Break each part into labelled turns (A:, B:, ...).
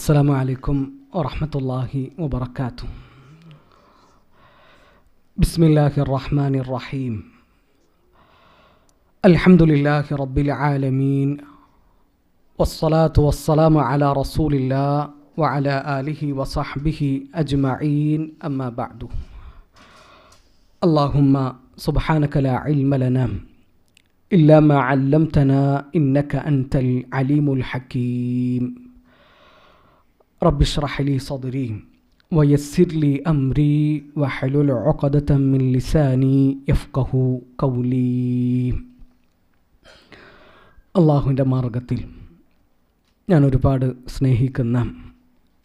A: السلام عليكم ورحمة الله وبركاته. بسم الله الرحمن الرحيم. الحمد لله رب العالمين، والصلاة والسلام على رسول الله وعلى آله وصحبه أجمعين، أما بعد. اللهم سبحانك لا علم لنا إلا ما علمتنا إنك أنت العليم الحكيم. رب اشرح لي صدري ويسر لي أمري واحلل عقدة من لساني يفقه قولي. അള്ളാഹുവിൻ്റെ മാർഗത്തിൽ ഞാൻ ഒരുപാട് സ്നേഹിക്കുന്ന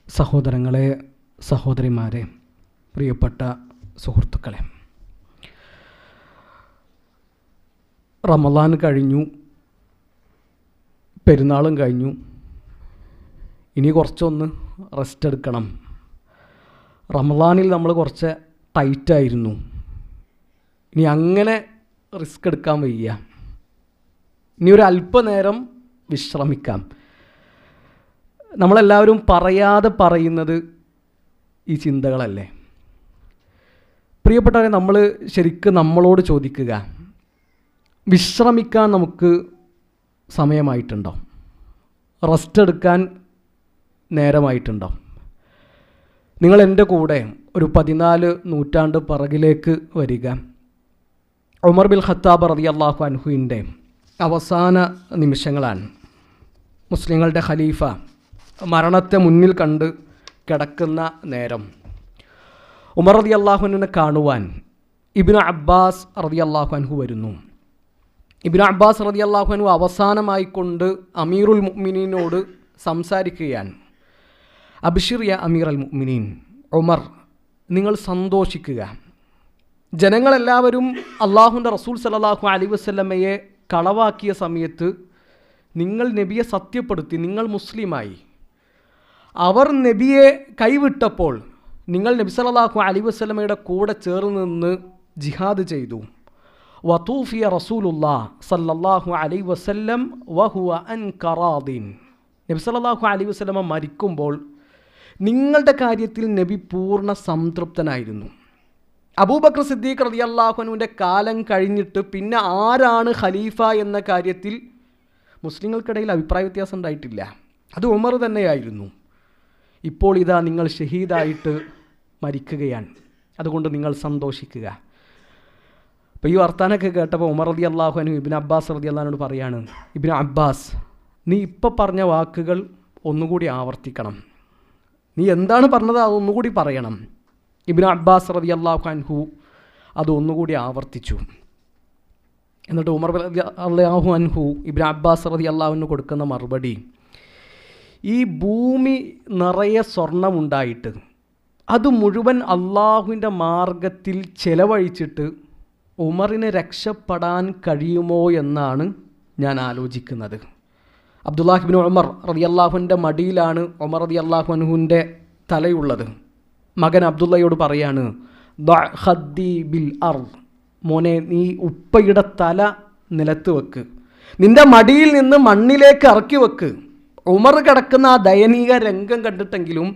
A: സഹോദരങ്ങളെ, സഹോദരിമാരെ, പ്രിയപ്പെട്ട സുഹൃത്തുക്കളെ, റമളാൻ കഴിഞ്ഞു, പെരുന്നാളും കഴിഞ്ഞു. ഇനി കുറച്ചൊന്ന് റെസ്റ്റ് എടുക്കണം. റമളാനിൽ നമ്മൾ കുറച്ച് ടൈറ്റായിരുന്നു. ഇനി അങ്ങനെ റിസ്ക് എടുക്കാൻ വയ്യ. ഇനി ഒരു അല്പനേരം വിശ്രമിക്കാം. നമ്മളെല്ലാവരും പറയാതെ പറയുന്നത് ഈ ചിന്തകളല്ലേ? പ്രിയപ്പെട്ടവരെ, നമ്മൾ ശരിക്കും നമ്മളോട് ചോദിക്കുക, വിശ്രമിക്കാൻ നമുക്ക് സമയമായിട്ടുണ്ടോ? റെസ്റ്റ് എടുക്കാൻ നേരമായിട്ടുണ്ടോ? നിങ്ങൾ എൻ്റെ കൂടെ ഒരു 14 നൂറ്റാണ്ട് പിറകിലേക്ക് വരിക. ഉമർ ബിൻ ഖത്താബ് റളിയല്ലാഹു അൻഹുവിൻ്റെ അവസാന നിമിഷങ്ങളാണ്. മുസ്ലിങ്ങളുടെ ഖലീഫ മരണത്തെ മുന്നിൽ കണ്ട് കിടക്കുന്ന നേരം ഉമർ റളിയല്ലാഹു അൻഹുവിനെ കാണുവാൻ ഇബ്നു അബ്ബാസ് റളിയല്ലാഹു അൻഹു വരുന്നു. ഇബ്നു അബ്ബാസ് റളിയല്ലാഹു അൻഹു അവസാനമായി കൊണ്ട് അമീറുൽ മുഅ്മിനീനോട് സംസാരിക്കുകയാണ്. അബ്ശിർ യാ അമീർ അൽ മുഅ്മിനീൻ, ഉമർ നിങ്ങൾ സന്തോഷിക്കുക. ജനങ്ങളെല്ലാവരും അള്ളാഹുവിൻ്റെ റസൂൽ സല്ലല്ലാഹു അലൈഹി വസല്ലമയെ കളവാക്കിയ സമയത്ത് നിങ്ങൾ നബിയെ സത്യപ്പെടുത്തി, നിങ്ങൾ മുസ്ലിമായി. അവർ നബിയെ കൈവിട്ടപ്പോൾ നിങ്ങൾ നബി സല്ലല്ലാഹു അലൈഹി വസല്ലമയുടെ കൂടെ ചേർന്ന് നിന്ന് ജിഹാദ് ചെയ്തു. വതൂഫിയ റസൂലുള്ളാഹ് സല്ലല്ലാഹു അലൈഹി വസല്ലം വഹുവ അൻകറാദിൻ. നബി സല്ലല്ലാഹു അലൈഹി വസല്ലമ മരിക്കുമ്പോൾ നിങ്ങളുടെ കാര്യത്തിൽ നബി പൂർണ്ണ സംതൃപ്തനായിരുന്നു. അബൂബക്കർ സിദ്ദീഖ് റളിയല്ലാഹു അൻഹുവിൻ്റെ കാലം കഴിഞ്ഞിട്ട് പിന്നെ ആരാണ് ഖലീഫ എന്ന കാര്യത്തിൽ മുസ്ലിങ്ങൾക്കിടയിൽ അഭിപ്രായ വ്യത്യാസം ഉണ്ടായിട്ടില്ല. അത് ഉമർ തന്നെയായിരുന്നു. ഇപ്പോൾ ഇതാ നിങ്ങൾ ഷഹീദായിട്ട് മരിക്കുകയാണ്. അതുകൊണ്ട് നിങ്ങൾ സന്തോഷിക്കുക. അപ്പോൾ ഈ വർത്താനൊക്കെ കേട്ടപ്പോൾ ഉമർ റളിയല്ലാഹു അൻഹു ഇബ്നു അബ്ബാസ് റളിയല്ലാഹു അൻഹു പറയാണ്, ഇബ്നു അബ്ബാസ്, നീ ഇപ്പോൾ പറഞ്ഞ വാക്കുകൾ ഒന്നുകൂടി ആവർത്തിക്കണം. നീ എന്താണ് പറഞ്ഞത് അതൊന്നുകൂടി പറയണം. ഇബ്നു അബ്ബാസ് റളിയല്ലാഹു അൻഹു അത് ഒന്നുകൂടി ആവർത്തിച്ചു. എന്നിട്ട് ഉമർ റളിയല്ലാഹു അൻഹു ഇബ്നു അബ്ബാസ് റളിയല്ലാഹു അൻഹു കൊടുക്കുന്ന മറുപടി, ഈ ഭൂമി നിറയെ സ്വർണമുണ്ടായിട്ട് അത് മുഴുവൻ അള്ളാഹുവിൻ്റെ മാർഗത്തിൽ ചെലവഴിച്ചിട്ട് ഉമറിന് രക്ഷപ്പെടാൻ കഴിയുമോ എന്നാണ് ഞാൻ ആലോചിക്കുന്നത്. അബ്ദുല്ലാഹ് ഇബ്നു ഉമർ റളിയല്ലാഹുവിൻ്റെ മടിയിലാണ് ഉമർ റളിയല്ലാഹു അൻഹുവിൻ്റെ തലയുള്ളത്. മകൻ അബ്ദുള്ളയോട് പറയാണ്, ദഅ ഖദ്ദി ബിൽ അർദ്, മോനെ നീ ഉപ്പയുടെ തല നിലത്ത് വെക്ക്, നിൻ്റെ മടിയിൽ നിന്ന് മണ്ണിലേക്ക് ഇറക്കി വെക്ക്. ഉമർ കിടക്കുന്ന ആ ദയനീയ രംഗം കണ്ടിട്ടെങ്കിലും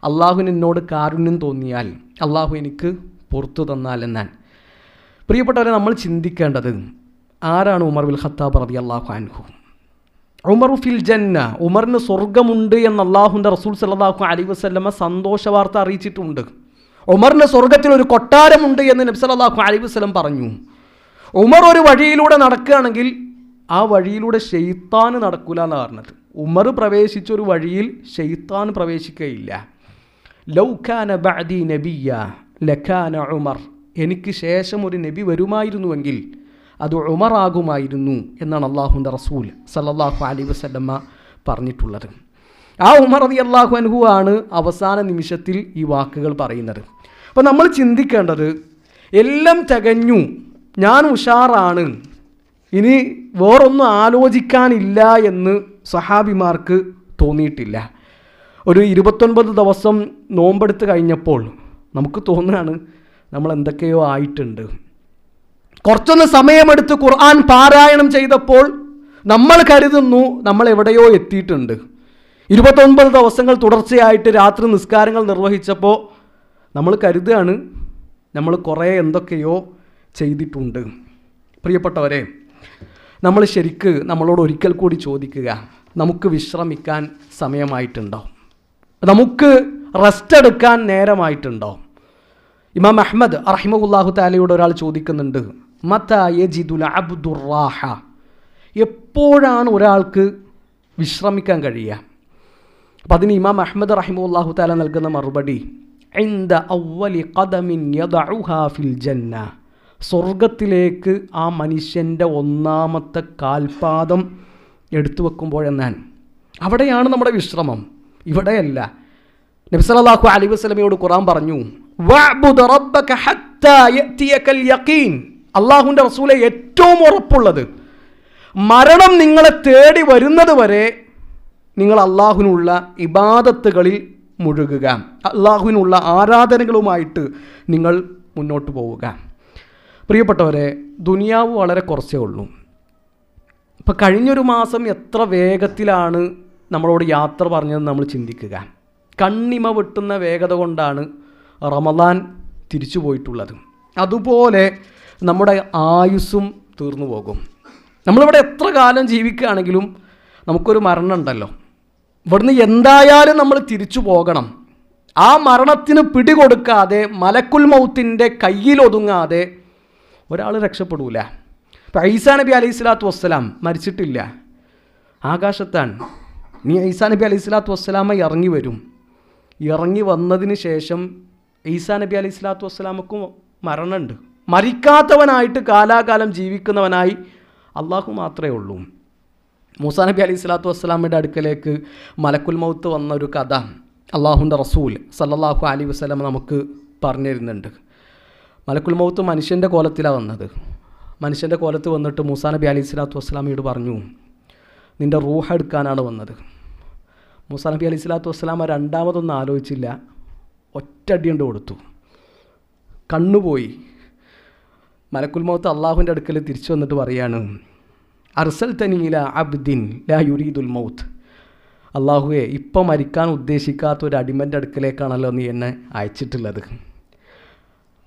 A: അള്ളാഹുവിന് എന്നോട് കാരുണ്യം തോന്നിയാൽ അള്ളാഹു എനിക്ക് പുറത്തു തന്നാൽ എന്നാണ്. പ്രിയപ്പെട്ടവരെ, നമ്മൾ ചിന്തിക്കേണ്ടത് ആരാണ് ഉമർ ബിൻ ഖത്താബ് റളിയല്ലാഹു അൻഹു? ഉമർ ഫിൽ ജന്ന, ഉമറിന് സ്വർഗ്ഗമുണ്ട് എന്ന് അള്ളാഹുവിൻ്റെ റസൂൽ സല്ലല്ലാഹു അലൈഹി വസല്ലമ സന്തോഷ വാർത്ത അറിയിച്ചിട്ടുണ്ട്. ഉമറിന് സ്വർഗ്ഗത്തിൽ ഒരു കൊട്ടാരമുണ്ട് എന്ന് നബി സല്ലല്ലാഹു അലൈഹി വസല്ലം പറഞ്ഞു. ഉമർ ഒരു വഴിയിലൂടെ നടക്കുകയാണെങ്കിൽ ആ വഴിയിലൂടെ ശൈത്താൻ നടക്കൂല എന്നാണ് പറഞ്ഞത്. ഉമർ പ്രവേശിച്ചൊരു വഴിയിൽ ശൈത്താൻ പ്രവേശിക്കുകയില്ല. ലൗ കാന ബഅദി നബിയ്യ ലകാന ഉമർ, എനിക്ക് ശേഷം ഒരു നബി വരുമായിരുന്നുവെങ്കിൽ അത് ഉമറാകുമായിരുന്നു എന്നാണ് അള്ളാഹുവിൻ്റെ റസൂൽ സല്ലല്ലാഹു അലൈഹി വസല്ലമ പറഞ്ഞിട്ടുള്ളത്. ആ ഉമർ റളിയല്ലാഹു അൻഹു ആണ് അവസാന നിമിഷത്തിൽ ഈ വാക്കുകൾ പറയുന്നത്. അപ്പോൾ നമ്മൾ ചിന്തിക്കേണ്ടത്, എല്ലാം തികഞ്ഞു, ഞാൻ ഉഷാറാണ്, ഇനി വേറൊന്നും ആലോചിക്കാനില്ല എന്ന് സഹാബിമാർക്ക് തോന്നിയിട്ടില്ല. ഒരു 29 ദിവസം നോമ്പെടുത്ത് കഴിഞ്ഞപ്പോൾ നമുക്ക് തോന്നുകയാണ് നമ്മൾ എന്തൊക്കെയോ ആയിട്ടുണ്ട്. കുറച്ചൊന്ന് സമയമെടുത്ത് ഖുർആൻ പാരായണം ചെയ്തപ്പോൾ നമ്മൾ കരുതുന്നു നമ്മൾ എവിടെയോ എത്തിയിട്ടുണ്ട്. 29 ദിവസങ്ങൾ തുടർച്ചയായിട്ട് രാത്രി നിസ്കാരങ്ങൾ നിർവഹിച്ചപ്പോൾ നമ്മൾ കരുതുകയാണ് നമ്മൾ കുറേ എന്തൊക്കെയോ ചെയ്തിട്ടുണ്ട്. പ്രിയപ്പെട്ടവരെ, നമ്മൾ ശരിക്ക് നമ്മളോട് ഒരിക്കൽ കൂടി ചോദിക്കുക, നമുക്ക് വിശ്രമിക്കാൻ സമയമായിട്ടുണ്ടോ? നമുക്ക് റെസ്റ്റ് എടുക്കാൻ നേരമായിട്ടുണ്ടോ? ഇമാം അഹ്മദ് റഹിമഹുല്ലാഹു തആലയോട് ഒരാൾ ചോദിക്കുന്നുണ്ട്, മതാ യജിദുൽ അബ്ദുർ റാഹ, എപ്പോഴാണ് ഒരാൾക്ക് വിശ്രമിക്കാൻ കഴിയുക? അപ്പം അതിന് ഇമാം അഹ്മദ് റഹിമഹുല്ലാഹു തആല നൽകുന്ന മറുപടി, ഇൻദ അവ്വലി ഖദമിൻ യദഉഹാ ഫിൽ ജന്ന, സ്വർഗത്തിലേക്ക് ആ മനുഷ്യൻ്റെ ഒന്നാമത്തെ കാൽപാദം എടുത്തു വെക്കുമ്പോഴെന്നാൻ. അവിടെയാണ് നമ്മുടെ വിശ്രമം, ഇവിടെയല്ല. നബി സല്ലല്ലാഹു അലൈഹി വസല്ലമയോട് ഖുർആൻ പറഞ്ഞു, വഅബ്ദു റബ്ബക ഹത്താ യഅതിയകൽ യഖീൻ. അല്ലാഹുവിൻ്റെ റസൂലെ, ഏറ്റവും ഉറപ്പുള്ളത് മരണം നിങ്ങളെ തേടി വരുന്നത് വരെ നിങ്ങൾ അല്ലാഹുവിനുള്ള ഇബാദത്തുകളിൽ മുഴുകുക, അല്ലാഹുവിനുള്ള ആരാധനകളുമായിട്ട് നിങ്ങൾ മുന്നോട്ട് പോവുക. പ്രിയപ്പെട്ടവരെ, ദുനിയാവ് വളരെ കുറച്ചേ ഉള്ളൂ. ഇപ്പം കഴിഞ്ഞൊരു മാസം എത്ര വേഗത്തിലാണ് നമ്മളോട് യാത്ര പറഞ്ഞതെന്ന് നമ്മൾ ചിന്തിക്കുക. കണ്ണിമ വെട്ടുന്ന വേഗത കൊണ്ടാണ് റമദാൻ തിരിച്ചു പോയിട്ടുള്ളത്. അതുപോലെ നമ്മുടെ ആയുസ്സും തീർന്നു പോകും. നമ്മളിവിടെ എത്ര കാലം ജീവിക്കുകയാണെങ്കിലും നമുക്കൊരു മരണം ഉണ്ടല്ലോ. ഇവിടുന്ന് എന്തായാലും നമ്മൾ തിരിച്ചു പോകണം. ആ മരണത്തിന് പിടികൊടുക്കാതെ, മലക്കുൽ മൗത്തിൻ്റെ കയ്യിലൊതുങ്ങാതെ ഒരാൾ രക്ഷപ്പെടൂല. ഇപ്പം ഈസാ നബി അലൈഹി സ്വലാത്തു വസ്സലാം മരിച്ചിട്ടില്ല, ആകാശത്താണ്. ഇനി ഈസാ നബി അലൈഹി സ്വലാത്തു വസ്സലാമ ഇറങ്ങി വരും. ഇറങ്ങി വന്നതിന് ശേഷം ഈസാ നബി അലൈഹി സ്വലാത്തു വസ്സലാമക്കും മരണമുണ്ട്. മരിക്കാത്തവനായിട്ട് കാലാകാലം ജീവിക്കുന്നവനായി അള്ളാഹു മാത്രമേ ഉള്ളൂ. മൂസാ നബി അലൈഹി സ്വലാത്തു വസ്സലാമയുടെ അടുക്കലേക്ക് മലക്കുൽ മൗത്ത് വന്ന ഒരു കഥ അള്ളാഹുവിൻ്റെ റസൂൽ സല്ലല്ലാഹു അലൈഹി വസല്ലം നമുക്ക് പറഞ്ഞു തരുന്നുണ്ട്. മലക്കുൽ മൗത്ത് മനുഷ്യൻ്റെ കോലത്തിലാണ് വന്നത്. മനുഷ്യൻ്റെ കോലത്ത് വന്നിട്ട് മൂസാ നബി അലൈഹി സ്വലാത്തു വസ്സലാമയോട് പറഞ്ഞു, നിൻ്റെ റൂഹ എടുക്കാനാണ് വന്നത്. മൂസാ നബി അലൈഹി സ്വലാത്തു വസ്സലാമ രണ്ടാമതൊന്നും ആലോചിച്ചില്ല, ഒറ്റടി കൊണ്ട് കൊടുത്തു. കണ്ണുപോയി. മലക്കുൽ മൗത്ത് അള്ളാഹുവിൻ്റെ അടുക്കൽ തിരിച്ചു വന്നിട്ട് പറയാണ്, അർസൽതനി ഇലാ അബ്ദിൻ ലാ യുരീദുൽ മൗത്ത്. അള്ളാഹുവേ, ഇപ്പം മരിക്കാൻ ഉദ്ദേശിക്കാത്ത ഒരു അടിമൻ്റെ അടുക്കലേക്കാണല്ലോ നീ എന്നെ അയച്ചിട്ടുള്ളത്.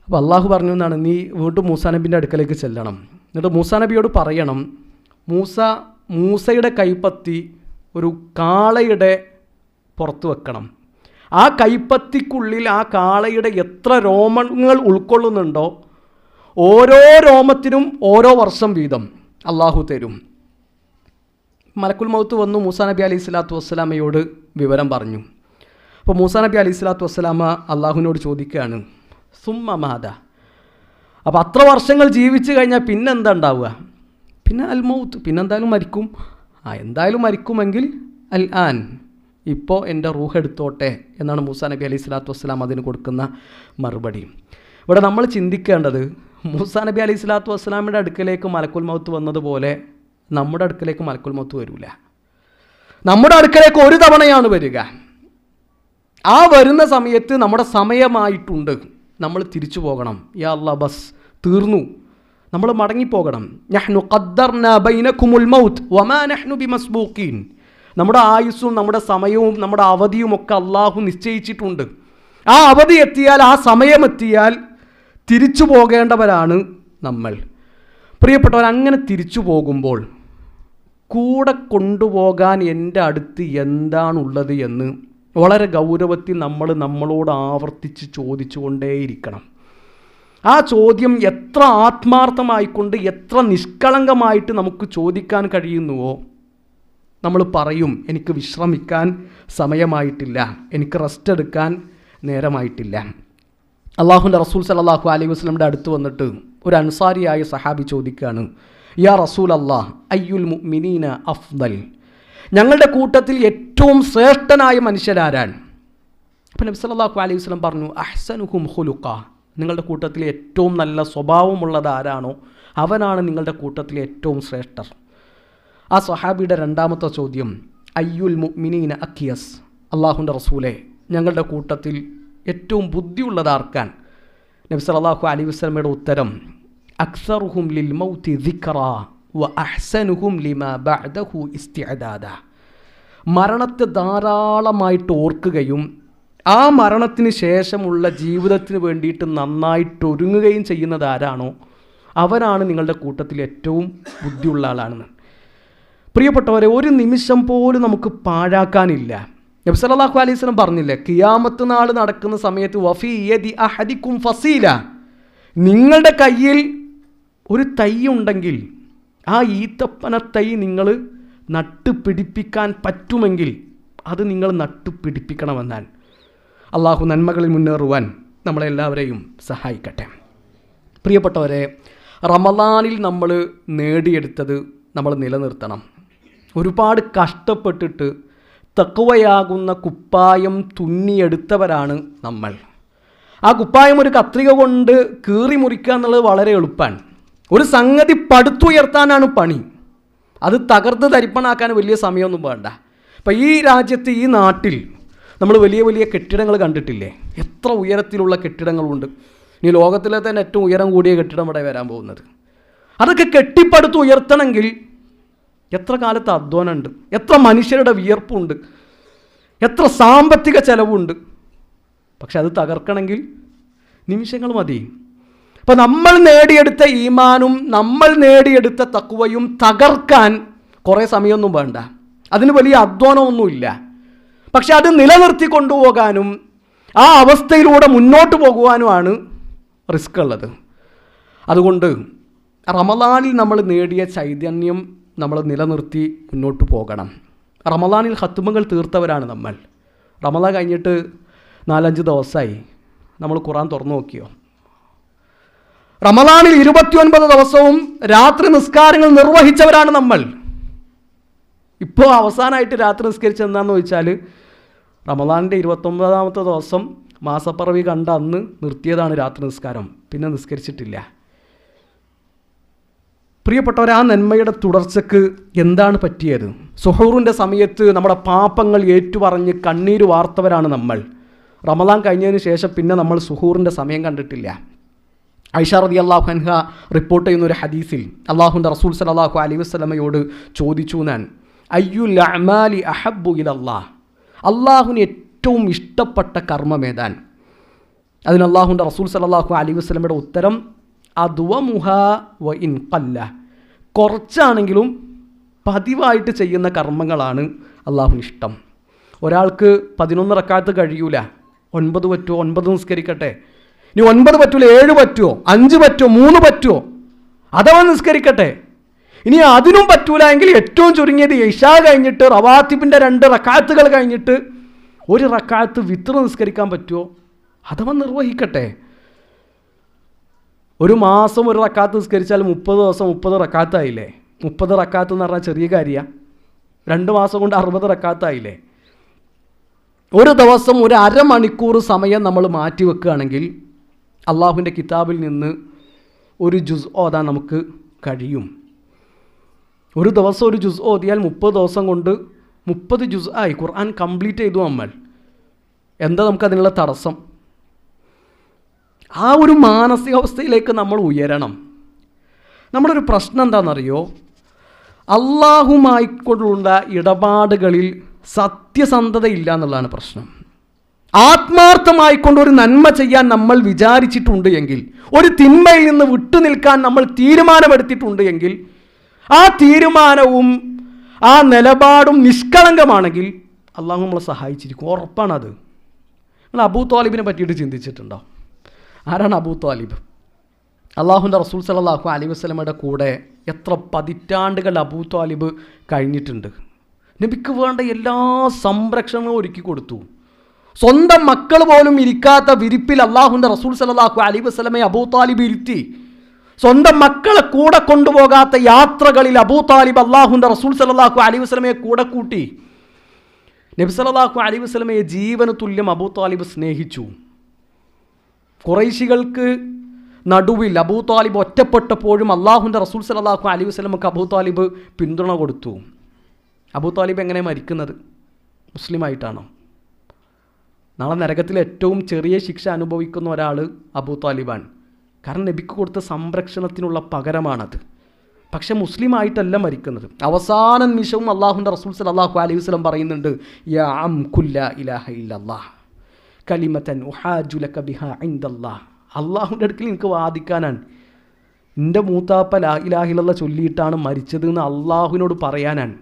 A: അപ്പോൾ അള്ളാഹു പറഞ്ഞു എന്നാണ്, നീ വീണ്ടും മൂസാ നബിൻ്റെ അടുക്കലേക്ക് ചെല്ലണം. എന്നിട്ട് മൂസാ നബിയോട് പറയണം, മൂസയുടെ കൈപ്പത്തി ഒരു കാളയുടെ പുറത്ത് വെക്കണം. ആ കൈപ്പത്തിക്കുള്ളിൽ ആ കാളയുടെ എത്ര രോമങ്ങൾ ഉൾക്കൊള്ളുന്നുണ്ടോ ഓരോ രോമത്തിനും ഓരോ വർഷം വീതം അള്ളാഹു തരും. മലക്കുൽ മൗത്ത് വന്നു മൂസാ നബി അലൈഹി സ്വലാത്തു വസ്സലാമയോട് വിവരം പറഞ്ഞു. അപ്പോൾ മൂസാ നബി അലൈഹി സ്വലാത്തു വസ്സലാമ അള്ളാഹുവിനോട് ചോദിക്കുകയാണ്, സുമ്മ മാദ. അപ്പോൾ അത്ര വർഷങ്ങൾ ജീവിച്ചു കഴിഞ്ഞാൽ പിന്നെന്താ ഉണ്ടാവുക? പിന്നെ അൽ മൗത്ത്, പിന്നെന്തായാലും മരിക്കും. എന്തായാലും മരിക്കുമെങ്കിൽ അൽ ആൻ, ഇപ്പോൾ എൻ്റെ റൂഹ് എടുത്തോട്ടെ എന്നാണ് മൂസാ നബി അലൈഹി സ്വലാത്തു വസ്സലാം അതിന് കൊടുക്കുന്ന മറുപടി. ഇവിടെ നമ്മൾ ചിന്തിക്കേണ്ടത്, മൂസാ നബി അലൈഹി സ്വലാത്തു വസ്സലാമിൻ്റെ അടുക്കലേക്ക് മലക്കുൽ മൗത്ത് വന്നതുപോലെ നമ്മുടെ അടുക്കലേക്ക് മലക്കുൽ മൗത്ത് വരില്ല. നമ്മുടെ അടുക്കലേക്ക് ഒരു തവണയാണ് വരിക. ആ വരുന്ന സമയത്ത് നമ്മുടെ സമയമായിട്ടുണ്ട്, നമ്മൾ തിരിച്ചു പോകണം. യാ അല്ലാ, ബസ് തീർന്നു, നമ്മൾ മടങ്ങിപ്പോകണം. നഹ്നു ഖദ്ദർനാ ബൈനകുമുൽ മൗത്ത് വമാ നഹ്നു ബിമസ്ബൂഖീൻ. നമ്മുടെ ആയുസ്സും നമ്മുടെ സമയവും നമ്മുടെ അവധിയും ഒക്കെ അള്ളാഹു നിശ്ചയിച്ചിട്ടുണ്ട്. ആ അവധി എത്തിയാൽ, ആ സമയമെത്തിയാൽ തിരിച്ചു പോകേണ്ടവരാണ് നമ്മൾ. പ്രിയപ്പെട്ടവർ, അങ്ങനെ തിരിച്ചു പോകുമ്പോൾ കൂടെ കൊണ്ടുപോകാൻ എൻ്റെ അടുത്ത് എന്താണുള്ളത് എന്ന് വളരെ ഗൗരവത്തിൽ നമ്മളോട് ആവർത്തിച്ച് ചോദിച്ചു കൊണ്ടേയിരിക്കണം. ആ ചോദ്യം എത്ര ആത്മാർത്ഥമായിക്കൊണ്ട് എത്ര നിഷ്കളങ്കമായിട്ട് നമുക്ക് ചോദിക്കാൻ കഴിയുന്നുവോ നമ്മൾ പറയും, എനിക്ക് വിശ്രമിക്കാൻ സമയമായിട്ടില്ല, എനിക്ക് റെസ്റ്റ് എടുക്കാൻ നേരമായിട്ടില്ല. അള്ളാഹുവിൻ്റെ റസൂൽ സല്ലല്ലാഹു അലൈഹി വസല്ലമയുടെ അടുത്ത് വന്നിട്ട് ഒരു അൻസാരിയായ സഹാബി ചോദിക്കുകയാണ്, യാ റസൂൽ അല്ലാഹ്, അയ്യുൽ മുഅ്മിനീന അഫ്ദൽ, ഞങ്ങളുടെ കൂട്ടത്തിൽ ഏറ്റവും ശ്രേഷ്ഠനായ മനുഷ്യരാരാണ്? അപ്പോൾ നബി സല്ലല്ലാഹു അലൈഹി വസല്ലം പറഞ്ഞു, അഹ്സനുഹും ഖുലുഖ, നിങ്ങളുടെ കൂട്ടത്തിൽ ഏറ്റവും നല്ല സ്വഭാവമുള്ളത് ആരാണോ അവനാണ് നിങ്ങളുടെ കൂട്ടത്തിലെ ഏറ്റവും ശ്രേഷ്ഠർ. ആ സ്വഹാബിയുടെ രണ്ടാമത്തെ ചോദ്യം, അയ്യുൽ മുഅ്മിനീന അഖിയസ്, അള്ളാഹുവിൻ്റെ റസൂലെ, ഞങ്ങളുടെ കൂട്ടത്തിൽ ഏറ്റവും ബുദ്ധിയുള്ളത് ആർക്കാൻ? നബി സല്ലല്ലാഹു അലൈഹി വസല്ലമയുടെ ഉത്തരം, അക്സറുഹും ലിൽ മൗതി ദിക്റാ വ അഹ്സനുഹും ലിമാ ബഅദഹു ഇസ്തിഅദാദ. മരണത്തെ ധാരാളമായിട്ട് ഓർക്കുകയും ആ മരണത്തിന് ശേഷമുള്ള ജീവിതത്തിന് വേണ്ടിയിട്ട് നന്നായിട്ട് ഒരുങ്ങുകയും ചെയ്യുന്നത് ആരാണോ അവരാണ് നിങ്ങളുടെ കൂട്ടത്തിൽ ഏറ്റവും ബുദ്ധിയുള്ള ആളാണെന്ന്. പ്രിയപ്പെട്ടവരെ, ഒരു നിമിഷം പോലും നമുക്ക് പാഴാക്കാനില്ല. നബി സല്ലല്ലാഹു അലൈഹി വസല്ലം പറഞ്ഞില്ലേ, ഖിയാമത്ത് നാൾ നടക്കുന്ന സമയത്ത് വഫീ യദി അഹദിക്കും ഫസീല, നിങ്ങളുടെ കയ്യിൽ ഒരു തൈ ഉണ്ടെങ്കിൽ ആ ഈത്തപ്പന തൈ നിങ്ങൾ നട്ടുപിടിപ്പിക്കാൻ പറ്റുമെങ്കിൽ അത് നിങ്ങൾ നട്ടുപിടിപ്പിക്കണമെന്നാൽ. അള്ളാഹു നന്മകളിൽ മുന്നേറുവാൻ നമ്മളെല്ലാവരെയും സഹായിക്കട്ടെ. പ്രിയപ്പെട്ടവരെ, റമളാനിൽ നമ്മൾ നേടിയെടുത്തത് നമ്മൾ നിലനിർത്തണം. ഒരുപാട് കഷ്ടപ്പെട്ടിട്ട് തഖ്വയാകുന്ന കുപ്പായം തുന്നിയെടുത്തവരാണ് നമ്മൾ. ആ കുപ്പായം ഒരു കത്രിക കൊണ്ട് കീറി മുറിക്കുക എന്നുള്ളത് വളരെ എളുപ്പമാണ്. ഒരു സംഗതി പടുത്തുയർത്താനാണ് പണി. അത് തകർത്ത് തരിപ്പണാക്കാൻ വലിയ സമയമൊന്നും വേണ്ട. ഇപ്പം ഈ രാജ്യത്ത്, ഈ നാട്ടിൽ നമ്മൾ വലിയ വലിയ കെട്ടിടങ്ങൾ കണ്ടിട്ടില്ലേ? എത്ര ഉയരത്തിലുള്ള കെട്ടിടങ്ങളുണ്ട്. ഇനി ലോകത്തിലെ തന്നെ ഏറ്റവും ഉയരം കൂടിയ കെട്ടിടം ഇവിടെ വരാൻ പോകുന്നത്. അതൊക്കെ കെട്ടിപ്പടുത്ത് ഉയർത്തണമെങ്കിൽ എത്ര കാലത്ത് അധ്വാനമുണ്ട്, എത്ര മനുഷ്യരുടെ വിയർപ്പുണ്ട്, എത്ര സാമ്പത്തിക ചെലവുണ്ട്. പക്ഷെ അത് തകർക്കണമെങ്കിൽ നിമിഷങ്ങൾ മതി. അപ്പം നമ്മൾ നേടിയെടുത്ത ഈമാനും നമ്മൾ നേടിയെടുത്ത തഖ്വയും തകർക്കാൻ കുറേ സമയമൊന്നും വേണ്ട. അതിന് വലിയ അധ്വാനമൊന്നുമില്ല. പക്ഷെ അത് നിലനിർത്തി കൊണ്ടുപോകാനും ആ അവസ്ഥയിലൂടെ മുന്നോട്ട് പോകുവാനുമാണ് റിസ്ക് ഉള്ളത്. അതുകൊണ്ട് റമളാനിൽ നമ്മൾ നേടിയ ചൈതന്യം നമ്മൾ നിലനിർത്തി മുന്നോട്ട് പോകണം. റമളാനിൽ ഖത്മുകൾ തീർത്തവരാണ് നമ്മൾ. റമളാൻ കഴിഞ്ഞിട്ട് 4-5 ദിവസമായി. നമ്മൾ ഖുർആൻ തുറന്നു നോക്കിയോ? റമളാനിൽ 29 ദിവസവും രാത്രി നിസ്കാരങ്ങൾ നിർവഹിച്ചവരാണ് നമ്മൾ. ഇപ്പോൾ അവസാനമായിട്ട് രാത്രി നിസ്കരിച്ചെന്താണെന്ന് ചോദിച്ചാൽ റമളാനിൻ്റെ 29ാമത്തെ ദിവസം മാസപ്പിറവി കണ്ട അന്ന് നിർത്തിയതാണ് രാത്രി നിസ്കാരം. പിന്നെ നിസ്കരിച്ചിട്ടില്ല. പ്രിയപ്പെട്ടവർ, ആ നന്മയുടെ തുടർച്ചയ്ക്ക് എന്താണ് പറ്റിയത്? സുഹൂറിൻ്റെ സമയത്ത് നമ്മുടെ പാപങ്ങൾ ഏറ്റുപറഞ്ഞ് കണ്ണീര് വാർത്തവരാണ് നമ്മൾ. റമളാൻ കഴിഞ്ഞതിന് ശേഷം പിന്നെ നമ്മൾ സുഹൂറിൻ്റെ സമയം കണ്ടിട്ടില്ല. ഐഷ റളിയല്ലാഹു അൻഹ റിപ്പോർട്ട് ചെയ്യുന്ന ഒരു ഹദീസിൽ അള്ളാഹുവിൻ്റെ റസൂൽ സല്ലല്ലാഹു അലൈഹി വസല്ലമയോട് ചോദിച്ചു, ഞാൻ അയ്യുൽ അഅ്മാലി അഹബ്ബു ഇലല്ലാഹ്, അള്ളാഹുവിന് ഏറ്റവും ഇഷ്ടപ്പെട്ട കർമ്മമേതാൻ? അതിന് അള്ളാഹുവിൻ്റെ റസൂൽ സല്ലല്ലാഹു അലൈഹി വസല്ലമയുടെ ഉത്തരം അദ്വമുഹാ വ ഇൻ ഖല്ല, കുറച്ചാണെങ്കിലും പതിവായിട്ട് ചെയ്യുന്ന കർമ്മങ്ങളാണ് അള്ളാഹുവിന് ഇഷ്ടം. ഒരാൾക്ക് 11 റക്അത്ത് കഴിയൂല, 9 പറ്റുമോ? 9 നിസ്കരിക്കട്ടെ. ഇനി 9 പറ്റൂല, 7 പറ്റുമോ? 5 പറ്റുമോ? 3 പറ്റുമോ? അഥവാ നിസ്കരിക്കട്ടെ. ഇനി അതിനും പറ്റൂല എങ്കിൽ ഏറ്റവും ചുരുങ്ങിയത് ഇശാ കഴിഞ്ഞിട്ട് റവാത്തിബിൻ്റെ 2 റക്അത്തുകൾ കഴിഞ്ഞിട്ട് 1 റക്അത്ത് വിത്ർ നിസ്കരിക്കാൻ പറ്റുമോ? അഥവാ നിർവഹിക്കട്ടെ. ഒരു മാസം 1 റക്അത്ത് നിസ്കരിച്ചാൽ 30 ദിവസം 30 റക്അത്തായില്ലേ? 30 റക്അത്ത് എന്ന് പറഞ്ഞാൽ ചെറിയ കാര്യമാണ്. 2 മാസം കൊണ്ട് 60 റക്അത്തായില്ലേ? ഒരു ദിവസം ഒരു അരമണിക്കൂർ സമയം നമ്മൾ മാറ്റി വെക്കുകയാണെങ്കിൽ അള്ളാഹുവിൻ്റെ കിതാബിൽ നിന്ന് ഒരു ജുസ് ഓതാൻ നമുക്ക് കഴിയും. ഒരു ദിവസം ഒരു ജുസ് ഓതിയാൽ 30 ദിവസം കൊണ്ട് 30 ജുസ് ആയി. ഖുർആൻ കംപ്ലീറ്റ് ചെയ്തു നമ്മൾ. എന്താ നമുക്കതിനുള്ള തടസ്സം? ആ ഒരു മാനസികാവസ്ഥയിലേക്ക് നമ്മൾ ഉയരണം. നമ്മുടെ ഒരു പ്രശ്നം എന്താണെന്നറിയോ? അള്ളാഹുമായിക്കൊണ്ടുള്ള ഇടപാടുകളിൽ സത്യസന്ധതയില്ല എന്നുള്ളതാണ് പ്രശ്നം. ആത്മാർത്ഥമായിക്കൊണ്ട് ഒരു നന്മ ചെയ്യാൻ നമ്മൾ വിചാരിച്ചിട്ടുണ്ട് എങ്കിൽ, ഒരു തിന്മയിൽ നിന്ന് വിട്ടുനിൽക്കാൻ നമ്മൾ തീരുമാനമെടുത്തിട്ടുണ്ട് എങ്കിൽ, ആ തീരുമാനവും ആ നിലപാടും നിഷ്കളങ്കമാണെങ്കിൽ അള്ളാഹു നമ്മളെ സഹായിച്ചിരിക്കും. ഉറപ്പാണത്. നിങ്ങൾ അബൂ ത്വാലിബിനെ പറ്റിയിട്ട് ചിന്തിച്ചിട്ടുണ്ടോ? ആരാണ് അബൂ ത്വാലിബ്? അള്ളാഹുവിൻ്റെ റസൂൽ സല്ലല്ലാഹു അലൈഹി വസല്ലമയുടെ കൂടെ എത്ര പതിറ്റാണ്ടുകൾ അബൂ ത്വാലിബ് കഴിഞ്ഞിട്ടുണ്ട്. നബിക്ക് വേണ്ട എല്ലാ സംരക്ഷണവും ഒരുക്കി കൊടുത്തു. സ്വന്തം മക്കൾ പോലും ഇരിക്കാത്ത വിരിപ്പിൽ അള്ളാഹുവിൻ്റെ റസൂൽ സല്ലല്ലാഹു അലൈഹി വസല്ലമയെ അബൂ ത്വാലിബ് ഇരുത്തി. സ്വന്തം മക്കളെ കൂടെ കൊണ്ടുപോകാത്ത യാത്രകളിൽ അബൂ ത്വാലിബ് അള്ളാഹുവിൻ്റെ റസൂൽ സല്ലല്ലാഹു അലൈഹി വസല്ലമയെ കൂടെ കൂട്ടി. നബി സല്ലല്ലാഹു അലൈഹി വസല്ലമയെ ജീവന് തുല്യം അബൂ ത്വാലിബ് സ്നേഹിച്ചു. ഖുറൈശികൾക്ക് നടുവിൽ അബൂ ത്വാലിബ് ഒറ്റപ്പെട്ടപ്പോഴും അള്ളാഹുവിൻ്റെ റസൂൽ സല്ലല്ലാഹു അലൈഹി വസല്ലമക്ക് അബൂ ത്വാലിബ് പിന്തുണ കൊടുത്തു. അബൂ ത്വാലിബ് എങ്ങനെ മരിക്കുന്നത്? മുസ്ലിമായിട്ടാണോ? നാളെ നരകത്തിൽ ഏറ്റവും ചെറിയ ശിക്ഷ അനുഭവിക്കുന്ന ഒരാൾ അബൂ ത്വാലിബാണ്. കാരണം നബിക്ക് കൊടുത്ത സംരക്ഷണത്തിനുള്ള പകരമാണത്. പക്ഷെ മുസ്ലിമായിട്ടല്ല മരിക്കുന്നത്. അവസാന നിമിഷവും അള്ളാഹുവിൻ്റെ റസൂൽ സല്ലല്ലാഹു അലൈഹി വസല്ലം പറയുന്നുണ്ട്, യാ അം കുല്ല ഇലാഹ ഇല്ലല്ലാഹ് കലിമതൻ ഉഹാജു ലക ബിഹാ ഇൻദല്ലാഹ്. അള്ളാഹുവിൻ്റെ അടുക്കൽ എനിക്ക് വാദിക്കാനാണ്, എൻ്റെ മൂത്താപ്പ ലാ ഇലാഹ ഇല്ലല്ലാഹ് ചൊല്ലിയിട്ടാണ് മരിച്ചത് എന്ന് അള്ളാഹുവിനോട് പറയാനാണ്.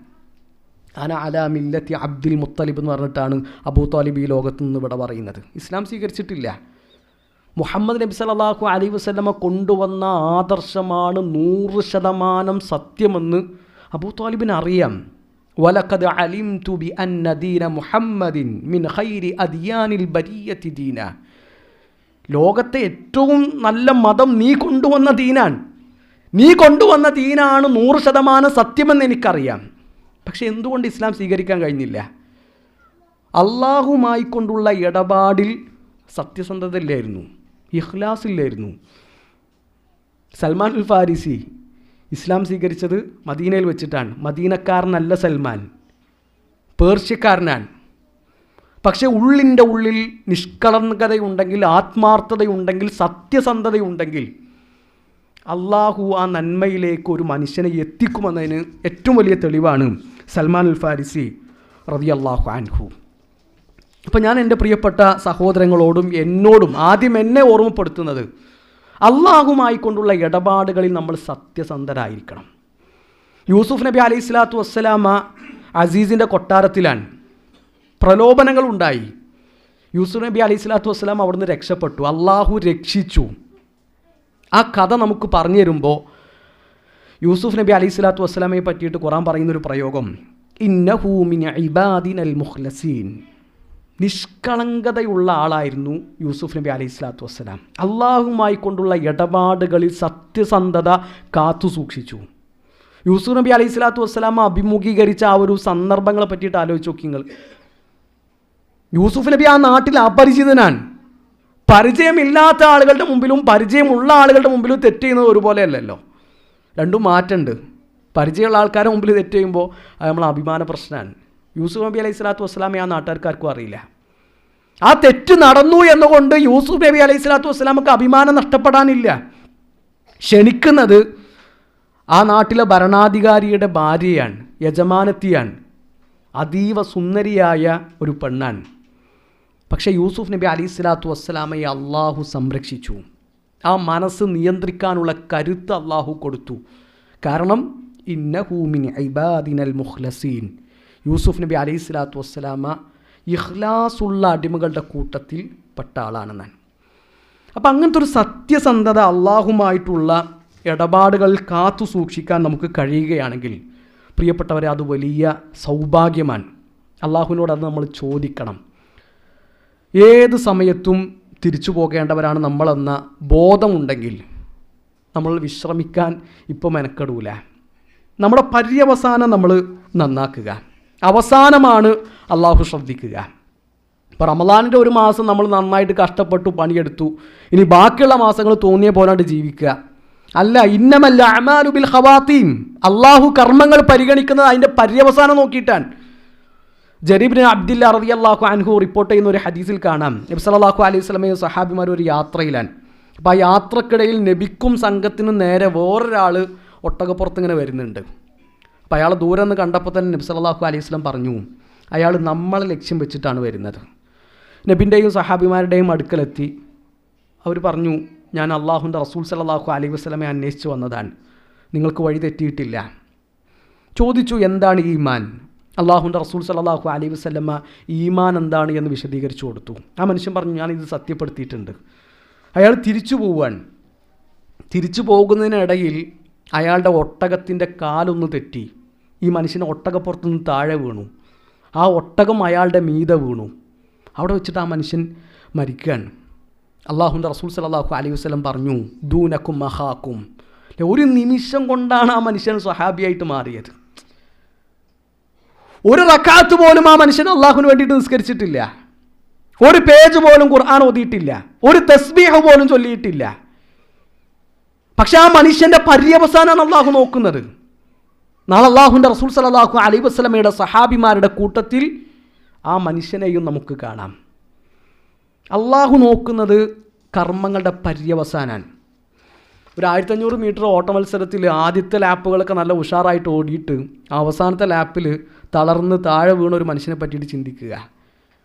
A: അന അലാ മില്ലത്തി അബ്ദുൽ മുത്തലിബ് എന്ന് പറഞ്ഞിട്ടാണ് അബൂ താലിബ് ഈ ലോകത്ത് നിന്ന് ഇവിടെ പറയുന്നത്. ഇസ്ലാം സ്വീകരിച്ചിട്ടില്ല. മുഹമ്മദ് നബി സല്ലല്ലാഹു അലൈഹി വസല്ലമ കൊണ്ടുവന്ന ആദർശമാണ് 100% സത്യമെന്ന് അബൂ താലിബിന് അറിയാം. വലഖദ് അലിംതു ബി അന്ന ദീന മുഹമ്മദിൻ മിൻ ഖൈരി അദിയാനിൽ ബരിയത്തി ദീന. ലോകത്തെ ഏറ്റവും നല്ല മതം നീ കൊണ്ടുവന്ന ദീനാണ്. നീ കൊണ്ടുവന്ന ദീനാണ് 100% സത്യമെന്ന് എനിക്കറിയാം. പക്ഷെ എന്തുകൊണ്ട് ഇസ്ലാം സ്വീകരിക്കാൻ കഴിഞ്ഞില്ല? അള്ളാഹുമായി കൊണ്ടുള്ള ഇടപാടിൽ സത്യസന്ധതയില്ലായിരുന്നു, ഇഖ്ലാസില്ലായിരുന്നു. സൽമാൻ അൽ ഫാരിസി ഇസ്ലാം സ്വീകരിച്ചത് മദീനയിൽ വെച്ചിട്ടാണ്. മദീനക്കാരനല്ല സൽമാൻ, പേർഷ്യക്കാരനാണ്. പക്ഷെ ഉള്ളിൻ്റെ ഉള്ളിൽ നിഷ്കളങ്കതയുണ്ടെങ്കിൽ, ആത്മാർത്ഥതയുണ്ടെങ്കിൽ, സത്യസന്ധതയുണ്ടെങ്കിൽ അള്ളാഹു ആ നന്മയിലേക്ക് ഒരു മനുഷ്യനെ എത്തിക്കുമെന്നതിന് ഏറ്റവും വലിയ തെളിവാണ് സൽമാൻ അൽ ഫാരിസി റളിയല്ലാഹു അൻഹു. അപ്പോൾ ഞാൻ എൻ്റെ പ്രിയപ്പെട്ട സഹോദരങ്ങളോടും എന്നോടും ആദ്യം എന്നെ ഓർമ്മപ്പെടുത്തുന്നത്, അള്ളാഹുമായി കൊണ്ടുള്ള ഇടപാടുകളിൽ നമ്മൾ സത്യസന്ധരായിരിക്കണം. യൂസുഫ് നബി അലൈഹി സ്വലാത്തു വസ്സലാമ അസീസിൻ്റെ കൊട്ടാരത്തിലാണ്. പ്രലോഭനങ്ങളുണ്ടായി. യൂസുഫ് നബി അലൈഹി സ്വലാത്തു വസ്സലാം അവിടുന്ന് രക്ഷപ്പെട്ടു. അള്ളാഹു രക്ഷിച്ചു. ആ കഥ നമുക്ക് പറഞ്ഞു തരുമ്പോൾ യൂസുഫ് നബി അലൈഹി സ്വലാത്തു വസ്സലാമയെ പറ്റിയിട്ട് ഖുർആൻ പറയുന്നൊരു പ്രയോഗം, ഇന്നഹു മിൻ ഇബാദിനൽ മുഖ്ലസീൻ. നിഷ്കളങ്കതയുള്ള ആളായിരുന്നു യൂസുഫ് നബി അലൈഹി സ്വലാത്തു വസ്സലാം. അള്ളാഹുമായി കൊണ്ടുള്ള ഇടപാടുകളിൽ സത്യസന്ധത കാത്തു സൂക്ഷിച്ചു. യൂസുഫ് നബി അലൈഹി സ്വലാത്തു വസ്സലാം അഭിമുഖീകരിച്ച ആ ഒരു സന്ദർഭങ്ങളെ പറ്റിയിട്ട് ആലോചിച്ച് നോക്കിങ്ങൾ. യൂസുഫ് നബി ആ നാട്ടിൽ അപരിചിതനാണ്. പരിചയമില്ലാത്ത ആളുകളുടെ മുമ്പിലും പരിചയമുള്ള ആളുകളുടെ മുമ്പിലും തെറ്റ് ചെയ്യുന്നത് ഒരുപോലെയല്ലല്ലോ, രണ്ടും മാറ്റമുണ്ട്. പരിചയമുള്ള ആൾക്കാരുടെ മുമ്പിൽ തെറ്റ് ചെയ്യുമ്പോൾ അത് നമ്മൾ അഭിമാന പ്രശ്നമാണ്. യൂസുഫ് നബി അലൈഹി സ്വലാത്തു വസ്സലാമെ ആ നാട്ടുകാർക്കാർക്കും അറിയില്ല. ആ തെറ്റ് നടന്നു എന്നുകൊണ്ട് യൂസുഫ് നബി അലൈഹി സ്വലാത്തു വസ്സലാമക്ക് അഭിമാനം നഷ്ടപ്പെടാനില്ല. ക്ഷണിക്കുന്നത് ആ നാട്ടിലെ ഭരണാധികാരിയുടെ ഭാര്യയാണ്, യജമാനത്തിയാണ്, അതീവ സുന്ദരിയായ ഒരു പെണ്ണാണ്. പക്ഷേ യൂസുഫ് നബി അലൈഹി സ്വലാത്തു വസ്സലാമയെ അള്ളാഹു സംരക്ഷിച്ചു. ആ മനസ്സ് നിയന്ത്രിക്കാനുള്ള കരുത്ത് അള്ളാഹു കൊടുത്തു. കാരണം ഇന്നഹു മിൻ ഇബാദിനൽ മുഖ്ലസീൻ. യൂസുഫ് നബി അലൈഹി സ്വലാത്തു വസ്സലാമ ഇഖ്ലാസുള്ള അടിമകളുടെ കൂട്ടത്തിൽ പെട്ട ആളാണെന്നാണ്. അപ്പം അങ്ങനത്തെ ഒരു സത്യസന്ധത, അള്ളാഹുമായിട്ടുള്ള ഇടപാടുകൾ കാത്തു സൂക്ഷിക്കാൻ നമുക്ക് കഴിയുകയാണെങ്കിൽ പ്രിയപ്പെട്ടവരെ, അത് വലിയ സൗഭാഗ്യമാണ്. അള്ളാഹുവിനോട് അത് നമ്മൾ ചോദിക്കണം. ഏത് സമയത്തും തിരിച്ചു പോകേണ്ടവരാണ് നമ്മളെന്ന ബോധമുണ്ടെങ്കിൽ നമ്മൾ വിശ്രമിക്കാൻ ഇപ്പോൾ മെനക്കെടൂല. നമ്മുടെ പര്യവസാനം നമ്മൾ നന്നാക്കുക. അവസാനമാണ് അള്ളാഹു ശ്രദ്ധിക്കുക. ഇപ്പോൾ റമളാനിൻ്റെ ഒരു മാസം നമ്മൾ നന്നായിട്ട് കഷ്ടപ്പെട്ടു പണിയെടുത്തു, ഇനി ബാക്കിയുള്ള മാസങ്ങൾ തോന്നിയ പോലാണ്ട് ജീവിക്കുക അല്ല. ഇന്നമൽ അഅ്മാലു ബിൽ ഖവാതീം. അള്ളാഹു കർമ്മങ്ങൾ പരിഗണിക്കുന്നത് അതിൻ്റെ പര്യവസാനം നോക്കിയിട്ടാണ്. ജരീർ ബിൻ അബ്ദില്ല റളിയല്ലാഹു അൻഹു റിപ്പോർട്ട് ചെയ്യുന്ന ഒരു ഹദീസിൽ കാണാം, നബി സല്ലല്ലാഹു അലൈഹി വസല്ലമയും സഹാബിമാരും ഒരു യാത്രയിലാണ്. അപ്പോൾ ആ യാത്രക്കിടയിൽ നബിക്കും സംഘത്തിനും നേരെ വേറൊരാൾ ഒട്ടകപ്പുറത്ത് ഇങ്ങനെ വരുന്നുണ്ട്. അപ്പോൾ അയാൾ ദൂരെ നിന്ന് കണ്ടപ്പോൾ തന്നെ നബി സല്ലല്ലാഹു അലൈഹി വസല്ലം പറഞ്ഞു, അയാൾ നമ്മളെ ലക്ഷ്യം വെച്ചിട്ടാണ് വരുന്നത്. നബിൻ്റെയും സഹാബിമാരുടെയും അടുക്കലെത്തി. അവർ പറഞ്ഞു, ഞാൻ അള്ളാഹുവിൻ്റെ റസൂൽ സല്ലല്ലാഹു അലൈഹി വസല്ലമയെ അന്വേഷിച്ച് വന്നതാണ്, നിങ്ങൾക്ക് വഴി തെറ്റിയിട്ടില്ല. ചോദിച്ചു, എന്താണ് ഈമാൻ? അള്ളാഹുവിൻ്റെ റസൂൽ സല്ലല്ലാഹു അലൈഹി വസല്ലമ ഈമാൻ എന്താണ് എന്ന് വിശദീകരിച്ചു കൊടുത്തു. ആ മനുഷ്യൻ പറഞ്ഞു, ഞാനിത് സത്യപ്പെടുത്തിയിട്ടുണ്ട്. അയാൾ തിരിച്ചു പോവാൻ. തിരിച്ചു പോകുന്നതിനിടയിൽ അയാളുടെ ഒട്ടകത്തിൻ്റെ കാലൊന്ന് തെറ്റി. ഈ മനുഷ്യനെ ഒട്ടകപ്പുറത്ത് നിന്ന് താഴെ വീണു. ആ ഒട്ടകം അയാളുടെ മീതെ വീണു. അവിടെ വെച്ചിട്ട് ആ മനുഷ്യൻ മരിക്കുകയാണ്. അള്ളാഹുവിൻ്റെ റസൂൽ സല്ലല്ലാഹു അലൈഹി വസല്ലം പറഞ്ഞു, ദൂനക്കും മഹാക്കും. ഒരു നിമിഷം കൊണ്ടാണ് ആ മനുഷ്യൻ സ്വഹാബിയായിട്ട് മാറിയത്. ഒരു റക്അത്ത് പോലും ആ മനുഷ്യൻ അള്ളാഹുവിന് വേണ്ടിയിട്ട് നിസ്കരിച്ചിട്ടില്ല. ഒരു പേജ് പോലും ഖുർആൻ ഓതിയിട്ടില്ല. ഒരു തസ്ബീഹ് പോലും ചൊല്ലിയിട്ടില്ല. പക്ഷെ ആ മനുഷ്യൻ്റെ പര്യവസാനമാണ് അള്ളാഹു നോക്കുന്നത്. നാളെ അള്ളാഹുവിൻ്റെ റസൂൽ സല്ലല്ലാഹു അലൈഹി വസല്ലമയുടെ സഹാബിമാരുടെ കൂട്ടത്തിൽ ആ മനുഷ്യനെയും നമുക്ക് കാണാം. അള്ളാഹു നോക്കുന്നത് കർമ്മങ്ങളുടെ പര്യവസാനാണ്. ഒരു 1500 മീറ്റർ ഓട്ട മത്സരത്തിൽ ആദ്യത്തെ ലാപ്പുകളൊക്കെ നല്ല ഉഷാറായിട്ട് ഓടിയിട്ട് അവസാനത്തെ ലാപ്പിൽ തളർന്ന് താഴെ വീണ ഒരു മനുഷ്യനെ പറ്റിയിട്ട് ചിന്തിക്കുക.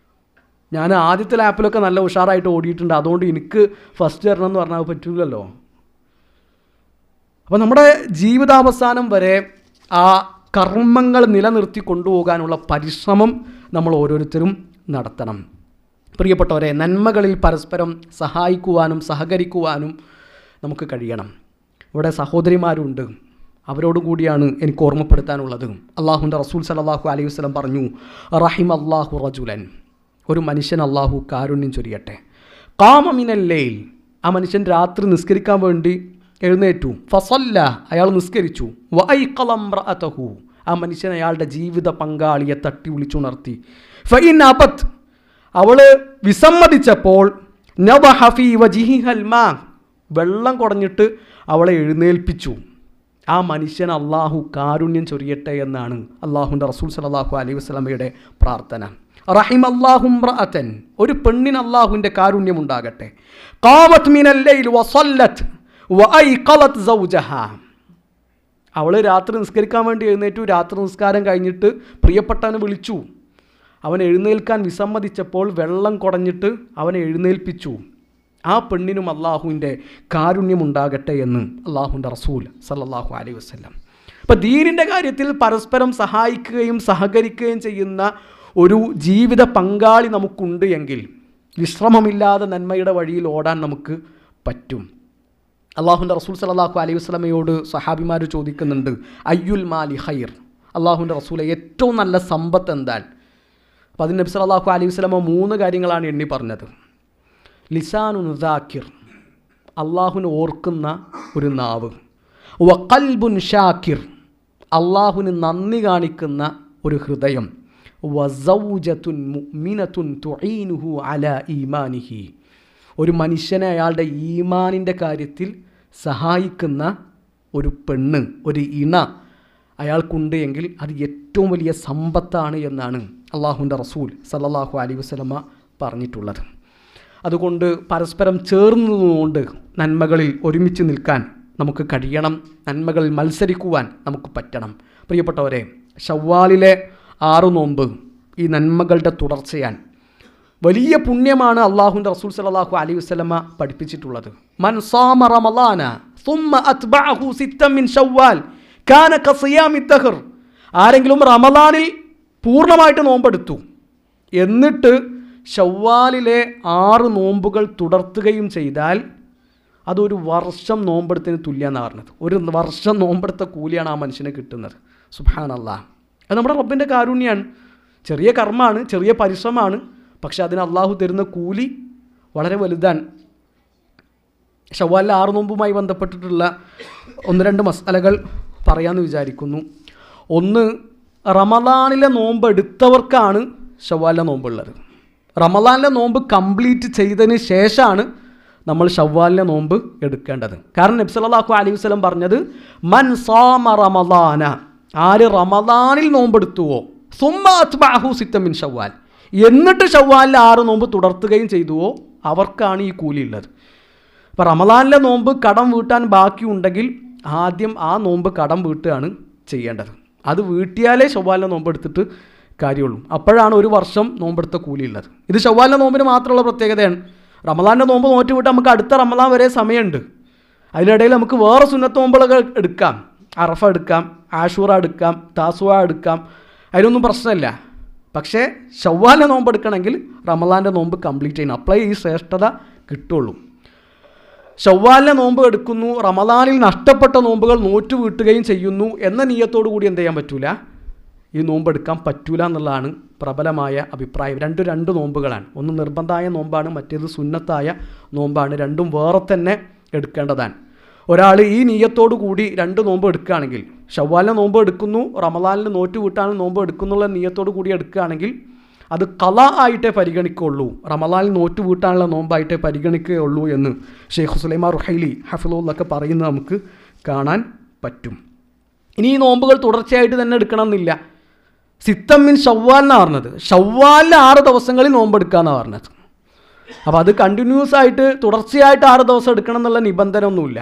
A: ഞാൻ ആദ്യത്തെ ലാപ്പിലൊക്കെ നല്ല ഉഷാറായിട്ട് ഓടിയിട്ടുണ്ട്, അതുകൊണ്ട് എനിക്ക് ഫസ്റ്റ് തരണം എന്ന് പറഞ്ഞാൽ പറ്റില്ലല്ലോ. അപ്പോൾ നമ്മുടെ ജീവിതാവസാനം വരെ ആ കർമ്മങ്ങൾ നിലനിർത്തി കൊണ്ടുപോകാനുള്ള പരിശ്രമം നമ്മൾ ഓരോരുത്തരും നടത്തണം. പ്രിയപ്പെട്ടവരെ, നന്മകളിൽ പരസ്പരം സഹായിക്കുവാനും സഹകരിക്കുവാനും നമുക്ക് കഴിയണം. ഇവിടെ സഹോദരിമാരുണ്ട്, അവരോട് കൂടിയാണ് എനിക്ക് ഓർമ്മപ്പെടുത്താനുള്ളത്. അള്ളാഹുവിൻ്റെ റസൂൽ സല്ലല്ലാഹു അലൈഹി വസല്ലം പറഞ്ഞു, റഹിം അല്ലാഹു റജുലൻ, ഒരു മനുഷ്യൻ അള്ളാഹു കാരുണ്യം ചൊരിയട്ടെ. ഖാമ മിനൽ ലൈൽ, ആ മനുഷ്യൻ രാത്രി നിസ്കരിക്കാൻ വേണ്ടി എഴുന്നേറ്റു. ഫസല്ല, അയാൾ നിസ്കരിച്ചു. വഅയ്ഖള ഇംറഅതഹു, ആ മനുഷ്യൻ അയാളുടെ ജീവിത പങ്കാളിയെ തട്ടി വിളിച്ചുണർത്തി. ഫഇൻ അബത്, അവൾ വിസമ്മതിച്ചപ്പോൾ നബഹ ഫീ വജ്ഹിഹൽ മാ, വെള്ളം കുടഞ്ഞിട്ട് അവളെ എഴുന്നേൽപ്പിച്ചു. ആ മനുഷ്യൻ അള്ളാഹു കാരുണ്യം ചൊരിയട്ടെ എന്നാണ് അള്ളാഹുവിൻ്റെ റസൂൽ സല്ലല്ലാഹു അലൈഹി വസല്ലമയുടെ പ്രാർത്ഥന. റഹിം അല്ലാഹു ഇംറഅതൻ, ഒരു പെണ്ണിന് അള്ളാഹുവിൻ്റെ കാരുണ്യം ഉണ്ടാകട്ടെ. ഖാമത് മിനൽ ലൈൽ വസല്ലത് വഅയ്ഖളത് സൗജഹാ, അവൾ രാത്രി നിസ്കരിക്കാൻ വേണ്ടി എഴുന്നേറ്റു. രാത്രി നിസ്കാരം കഴിഞ്ഞിട്ട് പ്രിയപ്പെട്ടവനെ വിളിച്ചു. അവൻ എഴുന്നേൽക്കാൻ വിസമ്മതിച്ചപ്പോൾ വെള്ളം കുടഞ്ഞിട്ട് അവനെ എഴുന്നേൽപ്പിച്ചു. ആ പെണ്ണിനും അള്ളാഹുവിൻ്റെ കാരുണ്യമുണ്ടാകട്ടെ എന്ന് അള്ളാഹുവിൻ്റെ റസൂൽ സല്ലല്ലാഹു അലൈഹി വസല്ലം. അപ്പോൾ ദീനിൻ്റെ കാര്യത്തിൽ പരസ്പരം സഹായിക്കുകയും സഹകരിക്കുകയും ചെയ്യുന്ന ഒരു ജീവിത പങ്കാളി നമുക്കുണ്ട് എങ്കിൽ വിശ്രമമില്ലാതെ നന്മയുടെ വഴിയിൽ ഓടാൻ നമുക്ക് പറ്റും. അള്ളാഹുവിൻ്റെ റസൂൽ സല്ലല്ലാഹു അലൈഹി വസല്ലമയോട് സഹാബിമാർ ചോദിക്കുന്നുണ്ട്, അയ്യുൽ മാലി ഖൈർ, അള്ളാഹുവിൻ്റെ റസൂലെ ഏറ്റവും നല്ല സമ്പത്ത് എന്താണ്? അപ്പോൾ അതിന് നബി സല്ലല്ലാഹു അലൈഹി വസല്ലമ 3 കാര്യങ്ങളാണ് എണ്ണി പറഞ്ഞത്. ലിസാനുൻ ദാക്കിർ, അള്ളാഹുവിനെ ഓർക്കുന്ന ഒരു നാവ്. വഖൽബുൻ ഷാക്കിർ, അള്ളാഹുവിന് നന്ദി കാണിക്കുന്ന ഒരു ഹൃദയം. വസൗജത്തുൻ മുഅ്മിനത്തുൻ തുഈനുഹു അലാ ഈമാനിഹി, ഒരു മനുഷ്യനെ അയാളുടെ ഈമാനിൻ്റെ കാര്യത്തിൽ സഹായിക്കുന്ന ഒരു പെണ്ണ്, ഒരു ഇണ അയാൾക്കുണ്ട് എങ്കിൽ അത് ഏറ്റവും വലിയ സമ്പത്താണ് എന്നാണ് അള്ളാഹുവിൻ്റെ റസൂൽ സല്ലല്ലാഹു അലൈഹി വസല്ലമ പറഞ്ഞിട്ടുള്ളത്. അതുകൊണ്ട് പരസ്പരം ചേർന്നുകൊണ്ട് നന്മകളിൽ ഒരുമിച്ച് നിൽക്കാൻ നമുക്ക് കഴിയണം, നന്മകളിൽ മത്സരിക്കുവാൻ നമുക്ക് പറ്റണം. പ്രിയപ്പെട്ടവരെ, ശവ്വാലിലെ 6 നോമ്പ് ഈ നന്മകളുടെ തുടർച്ചയാണ്. വലിയ പുണ്യമാണ് അള്ളാഹുവിൻ്റെ റസൂൽ സല്ലല്ലാഹു അലൈഹി വസല്ലമ പഠിപ്പിച്ചിട്ടുള്ളത്. മൻ സാമ റമളാന സുമ്മ അത്ബഅഹു സിത്തൻ മിൻ ശവ്വാൽ കാന കസിയാമി ദഹർ, ആരെങ്കിലും റമളാനിൽ പൂർണ്ണമായിട്ട് നോമ്പെടുത്തു എന്നിട്ട് ശവ്വാലിലെ 6 നോമ്പുകൾ തുടർത്തുകയും ചെയ്താൽ അതൊരു വർഷം നോമ്പെടുത്തതിന് തുല്യമെന്നാണ് പറഞ്ഞത്. ഒരു വർഷം നോമ്പെടുത്ത കൂലിയാണ് ആ മനുഷ്യന് കിട്ടുന്നത്. സുബ്ഹാനല്ലാഹ്, അത് നമ്മുടെ റബ്ബിൻ്റെ കാരുണ്യമാണ്. ചെറിയ കർമ്മമാണ്, ചെറിയ പരിശ്രമമാണ്, പക്ഷെ അതിന് അള്ളാഹു തരുന്ന കൂലി വളരെ വലുതാണ്. ശവ്വാലിലെ 6 നോമ്പുമായി ബന്ധപ്പെട്ടിട്ടുള്ള 1-2 മസാലകൾ പറയാമെന്ന് വിചാരിക്കുന്നു. ഒന്ന്, റമളാനിലെ നോമ്പ് എടുത്തവർക്കാണ് ശവ്വാലിലെ നോമ്പുള്ളത്. റമളാനിലെ നോമ്പ് കംപ്ലീറ്റ് ചെയ്തതിന് ശേഷമാണ് നമ്മൾ ശവ്വാലിലെ നോമ്പ് എടുക്കേണ്ടത്. കാരണം നബി സല്ലല്ലാഹു അലൈഹി വസല്ലം പറഞ്ഞത്, മൻ സാമ റമളാന, ആര് റമളാനിൽ നോമ്പെടുത്തുവോ സുമ്മ അത്ബഅഹു സിത്തൻ മിൻ ശവ്വാൽ, എന്നിട്ട് ശവ്വാലിൽ 6 നോമ്പ് തുടർത്തുകയും ചെയ്തുവോ അവർക്കാണ് ഈ കൂലി ഉള്ളത്. അപ്പോൾ റമളാനിലെ നോമ്പ് കടം വീട്ടാൻ ബാക്കിയുണ്ടെങ്കിൽ ആദ്യം ആ നോമ്പ് കടം വീട്ടുകയാണ് ചെയ്യേണ്ടത്. അത് വീട്ടിയാലേ ശവ്വാലിലെ നോമ്പ് എടുത്തിട്ട് കാര്യമുള്ളൂ. അപ്പോഴാണ് ഒരു വർഷം നോമ്പെടുത്ത കൂലി ഉള്ളത്. ഇത് ശവ്വാലിലെ നോമ്പിന് മാത്രമുള്ള പ്രത്യേകതയാണ്. റമളാൻ്റെ നോമ്പ് നോറ്റ് വിട്ട് നമുക്ക് അടുത്ത റമളാൻ വരെ സമയമുണ്ട്. അതിനിടയിൽ നമുക്ക് വേറെ സുന്നത്ത് നോമ്പുകളൊക്കെ എടുക്കാം. അറഫ എടുക്കാം, ആഷൂറ എടുക്കാം, താസുവ എടുക്കാം, അതിനൊന്നും പ്രശ്നമില്ല. പക്ഷേ ശവ്വാലിലെ നോമ്പ് എടുക്കണമെങ്കിൽ റമളാൻ്റെ നോമ്പ് കംപ്ലീറ്റ് ചെയ്യണം. അപ്പോഴേ ഈ ശ്രേഷ്ഠത കിട്ടുള്ളൂ. ശവ്വാലിലെ നോമ്പ് എടുക്കുന്നു, റമളാനിൽ നഷ്ടപ്പെട്ട നോമ്പുകൾ നോറ്റ് വീട്ടുകയും ചെയ്യുന്നു എന്ന നിയ്യത്തോടു കൂടി എന്ത് ചെയ്യാൻ പറ്റൂല, ഈ നോമ്പ് എടുക്കാൻ പറ്റൂല എന്നുള്ളതാണ് പ്രബലമായ അഭിപ്രായം. രണ്ട് നോമ്പുകളാണ്. ഒന്ന് നിർബന്ധമായ നോമ്പാണ്, മറ്റേത് സുന്നത്തായ നോമ്പാണ്. രണ്ടും വേറെ തന്നെ എടുക്കേണ്ടതാണ്. ഒരാൾ ഈ നിയ്യത്തോടു കൂടി 2 നോമ്പ് എടുക്കുകയാണെങ്കിൽ, ശവ്വാലിലെ നോമ്പ് എടുക്കുന്നു, റമളാനിൽ നോറ്റ് വീട്ടാൻ നോമ്പ് എടുക്കുന്നുള്ള നിയ്യത്തോടു കൂടി എടുക്കുകയാണെങ്കിൽ അത് ഖളാ ആയിട്ടേ പരിഗണിക്കുകയുള്ളൂ, റമളാനിൽ നോറ്റ് വീട്ടാനുള്ള നോമ്പായിട്ടേ പരിഗണിക്കുകയുള്ളൂ എന്ന് ഷെയ്ഖ് സുലൈമാൻ റുഹൈലി ഹഫിളുള്ളാഹ് പറയുന്നത് നമുക്ക് കാണാൻ പറ്റും. ഇനി ഈ നോമ്പുകൾ തുടർച്ചയായിട്ട് തന്നെ എടുക്കണമെന്നില്ല. സിത്തൻ മിൻ ശവ്വാൽ എന്നാണ് പറഞ്ഞത്. ശവ്വാലിൽ 6 ദിവസങ്ങളിൽ നോമ്പെടുക്കാമെന്നാണ് പറഞ്ഞത്. അപ്പോൾ അത് കണ്ടിന്യൂസ് ആയിട്ട് തുടർച്ചയായിട്ട് 6 ദിവസം എടുക്കണം എന്നുള്ള നിബന്ധന ഒന്നുമില്ല.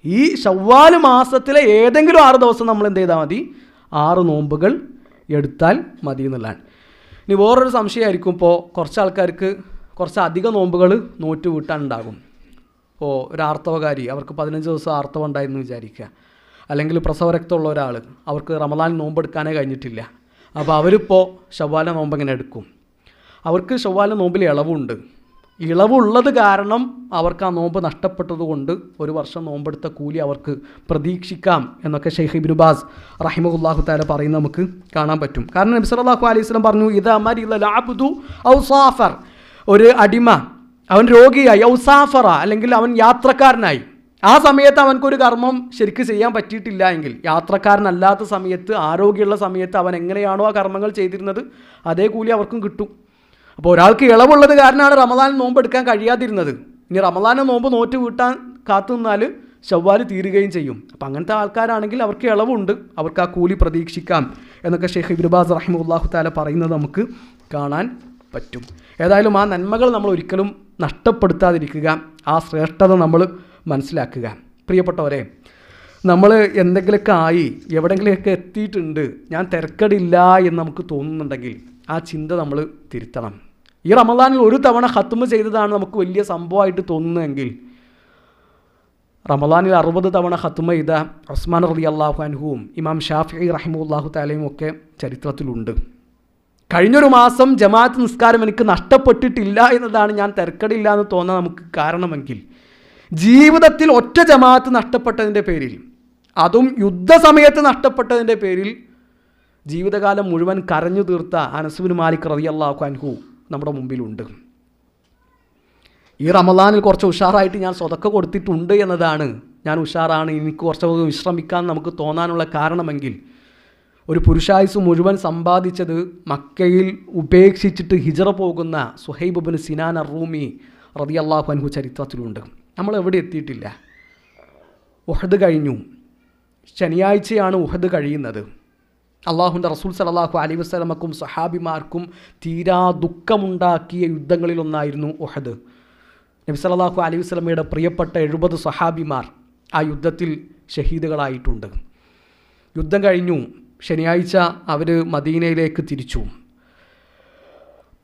A: ഈ ശവ്വാൽ മാസത്തിലെ ഏതെങ്കിലും 6 ദിവസം നമ്മൾ എന്ത് ചെയ്താൽ മതി? 6 നോമ്പുകൾ എടുത്താൽ മതി എന്നുള്ളതാണ്. ഇനി വേറൊരു സംശയമായിരിക്കും, ഇപ്പോൾ കുറച്ച് ആൾക്കാർക്ക് കുറച്ച് അധികം നോമ്പുകൾ നോറ്റ് വീട്ടാനുണ്ടാകും. ഇപ്പോൾ ഒരു ആർത്തവകാരി, അവർക്ക് 15 ദിവസം ആർത്തവം ഉണ്ടായിരുന്നു വിചാരിക്കുക, അല്ലെങ്കിൽ പ്രസവരക്തമുള്ള ഒരാൾ, അവർക്ക് റമദാൻ നോമ്പെടുക്കാനേ കഴിഞ്ഞിട്ടില്ല. അപ്പോൾ അവരിപ്പോൾ ശവ്വാല നോമ്പ് എങ്ങനെ എടുക്കും? അവർക്ക് ശവ്വാല നോമ്പിൽ ഇളവുണ്ട്. ഇളവുള്ളത് കാരണം അവർക്ക് ആ നോമ്പ് നഷ്ടപ്പെട്ടതുകൊണ്ട് 1 വർഷം നോമ്പെടുത്ത കൂലി അവർക്ക് പ്രതീക്ഷിക്കാം എന്നൊക്കെ ഷെയ്ഖ് ഇബ്നു ബാസ് റഹിമഹുല്ലാഹു തആല പറയുന്നത് നമുക്ക് കാണാൻ പറ്റും. കാരണം നബി സല്ലല്ലാഹു അലൈഹി വസല്ലം പറഞ്ഞു, ഇദാ മരിദൽ അബ്ദു ഔ സാഫർ, ഒരു അടിമ അവൻ രോഗിയായി, ഔ സാഫറ അല്ലെങ്കിൽ അവൻ യാത്രക്കാരനായി, ആ സമയത്ത് അവനക്കൊരു കർമ്മം ശരിക്ക് ചെയ്യാൻ പറ്റിയിട്ടില്ല എങ്കിൽ, യാത്രക്കാരനല്ലാത്ത സമയത്ത് ആരോഗ്യമുള്ള സമയത്ത് അവൻ എങ്ങനെയാണോ ആ കർമ്മങ്ങൾ ചെയ്തിരുന്നത് അതേ കൂലി അവർക്കും കിട്ടും. അപ്പോൾ ഒരാൾക്ക് ഇളവുള്ളത് കാരണമാണ് റമദാൻ നോമ്പ് എടുക്കാൻ കഴിയാതിരുന്നത്. ഇനി റമദാനെ നോമ്പ് നോറ്റ് വീട്ടാൻ കാത്തു നിന്നാൽ ശവ്വാൽ തീരുകയും ചെയ്യും. അപ്പം അങ്ങനത്തെ ആൾക്കാരാണെങ്കിൽ അവർക്ക് ഇളവുണ്ട്, അവർക്ക് ആ കൂലി പ്രതീക്ഷിക്കാം എന്നൊക്കെ ഷെയ്ഖ് ഇബ്നു ബാസ് റഹിമഹുല്ലാഹു തആല പറയുന്നത് നമുക്ക് കാണാൻ പറ്റും. ഏതായാലും ആ നന്മകൾ നമ്മൾ ഒരിക്കലും നഷ്ടപ്പെടുത്താതിരിക്കുക, ആ ശ്രേഷ്ഠത നമ്മൾ മനസ്സിലാക്കുക. പ്രിയപ്പെട്ടവരെ, നമ്മൾ എന്തെങ്കിലുമൊക്കെ ആയി എവിടെയെങ്കിലുമൊക്കെ എത്തിയിട്ടുണ്ട്, ഞാൻ തിരക്കടില്ല എന്ന് നമുക്ക് തോന്നുന്നുണ്ടെങ്കിൽ ആ ചിന്ത നമ്മൾ തിരുത്തണം. ഈ റമദാനിൽ ഒരു തവണ ഖത്മ് ചെയ്തതാണ് നമുക്ക് വലിയ സംഭവമായിട്ട് തോന്നുന്നതെങ്കിൽ, റമദാനിൽ 60 തവണ ഖത്മ ചെയ്ത ഉസ്മാൻ റളിയല്ലാഹു അൻഹുവും ഇമാം ഷാഫിഈ റഹിമഹുല്ലാഹു തആലയും ഒക്കെ ചരിത്രത്തിലുണ്ട്. കഴിഞ്ഞൊരു മാസം ജമാഅത്ത് നിസ്കാരം എനിക്ക് നഷ്ടപ്പെട്ടിട്ടില്ല എന്നതാണ് ഞാൻ തിരക്കടില്ല എന്ന് തോന്നാൻ നമുക്ക് കാരണമെങ്കിൽ, ജീവിതത്തിൽ ഒറ്റ ജമാഅത്ത് നഷ്ടപ്പെട്ടതിൻ്റെ പേരിൽ, അതും യുദ്ധസമയത്ത് നഷ്ടപ്പെട്ടതിൻ്റെ പേരിൽ ജീവിതകാലം മുഴുവൻ കരഞ്ഞു തീർത്ത അനസ് ബിൻ മാലിക് റളിയല്ലാഹു അൻഹു നമ്മുടെ മുമ്പിലുണ്ട്. ഈ റമദാനിൽ കുറച്ച് ഉഷാറായിട്ട് ഞാൻ സ്വതക്ക കൊടുത്തിട്ടുണ്ട് എന്നതാണ്, ഞാൻ ഉഷാറാണ്, എനിക്ക് കുറച്ച് വിശ്രമിക്കാൻ നമുക്ക് തോന്നാനുള്ള കാരണമെങ്കിൽ, ഒരു പുരുഷായുസ് മുഴുവൻ സമ്പാദിച്ചത് മക്കയിൽ ഉപേക്ഷിച്ചിട്ട് ഹിജറ പോകുന്ന സുഹൈബ് ഇബ്നു സിനാൻ അർ-റൂമി റളിയല്ലാഹു അൻഹു ചരിത്രത്തിലുണ്ട്. നമ്മൾ എവിടെ എത്തിയിട്ടില്ല. ഉഹദ് കഴിഞ്ഞു, ശനിയാഴ്ചയാണ് ഉഹദ് കഴിയുന്നത്. അള്ളാഹുവിൻ്റെ റസൂൽ സല്ലല്ലാഹു അലൈഹി വസല്ലമക്കും സഹാബിമാർക്കും തീരാ ദുഃഖമുണ്ടാക്കിയ യുദ്ധങ്ങളിലൊന്നായിരുന്നു ഉഹദ്. നബി സല്ലല്ലാഹു അലൈഹി വസല്ലമയുടെ പ്രിയപ്പെട്ട 70 സഹാബിമാർ ആ യുദ്ധത്തിൽ ഷഹീദുകളായിട്ടുണ്ട്. യുദ്ധം കഴിഞ്ഞു, ശനിയാഴ്ച അവർ മദീനയിലേക്ക് തിരിച്ചു.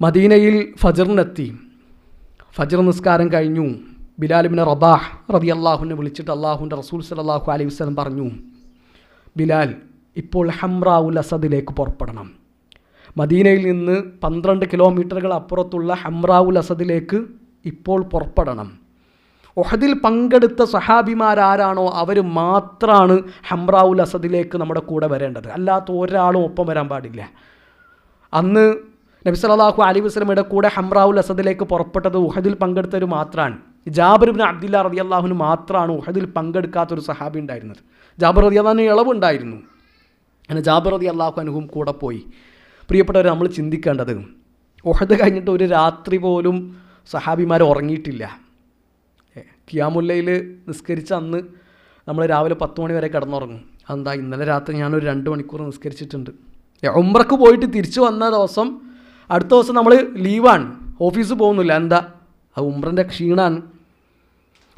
A: മദീനയിൽ ഫജ്റിനെത്തി. ഫജ്ർ നിസ്കാരം കഴിഞ്ഞു. ബിലാൽ ഇബ്നു റബാഹ് റളിയല്ലാഹുവിനെ വിളിച്ചിട്ട് അള്ളാഹുവിൻ്റെ റസൂൽ സല്ലല്ലാഹു അലൈഹി വസല്ലം പറഞ്ഞു, ബിലാൽ, ഇപ്പോൾ ഹംറാഉൽ അസദിലേക്ക് പുറപ്പെടണം. മദീനയിൽ നിന്ന് 12 കിലോമീറ്ററുകൾ അപ്പുറത്തുള്ള ഹംറാഉൽ അസദിലേക്ക് ഇപ്പോൾ പുറപ്പെടണം. ഉഹദിൽ പങ്കെടുത്ത സഹാബിമാരാരാണോ അവർ മാത്രമാണ് ഹംറാഉൽ അസദിലേക്ക് നമ്മുടെ കൂടെ വരേണ്ടത്, അല്ലാത്ത ഒരാളും ഒപ്പം വരാൻ പാടില്ല. അന്ന് നബി സല്ലല്ലാഹു അലൈഹി വസല്ലമയുടെ കൂടെ ഹംറാഉൽ അസദിലേക്ക് പുറപ്പെട്ടത് ഉഹദിൽ പങ്കെടുത്തവർ മാത്രമാണ്. ജാബിർ ഇബ്നു അബ്ദില്ലാ റളിയല്ലാഹുവിന് മാത്രമാണ് ഉഹദിൽ പങ്കെടുക്കാത്തൊരു സഹാബി ഉണ്ടായിരുന്നത്. ജാബിർ റളിയല്ലാഹുവിന് ഇളവുണ്ടായിരുന്നു. അങ്ങനെ ജാബിർ റളിയല്ലാഹു അൻഹും കൂടെ പോയി. പ്രിയപ്പെട്ടവർ, നമ്മൾ ചിന്തിക്കേണ്ടത്, ഉഹദ് കഴിഞ്ഞിട്ട് ഒരു രാത്രി പോലും സഹാബിമാർ ഉറങ്ങിയിട്ടില്ല. ഖിയാമുൽ ലൈൽ നിസ്കരിച്ച അന്ന് നമ്മൾ രാവിലെ 10 മണി വരെ കിടന്നുറങ്ങും. അതെന്താ, ഇന്നലെ രാത്രി ഞാനൊരു 2 മണിക്കൂർ നിസ്കരിച്ചിട്ടുണ്ട്. ഉംറക്ക് പോയിട്ട് തിരിച്ചു വന്ന ദിവസം, അടുത്ത ദിവസം നമ്മൾ ലീവാണ്, ഓഫീസ് പോകുന്നില്ല. എന്താ, അത് ഉംറൻ്റെ ക്ഷീണമാണ്.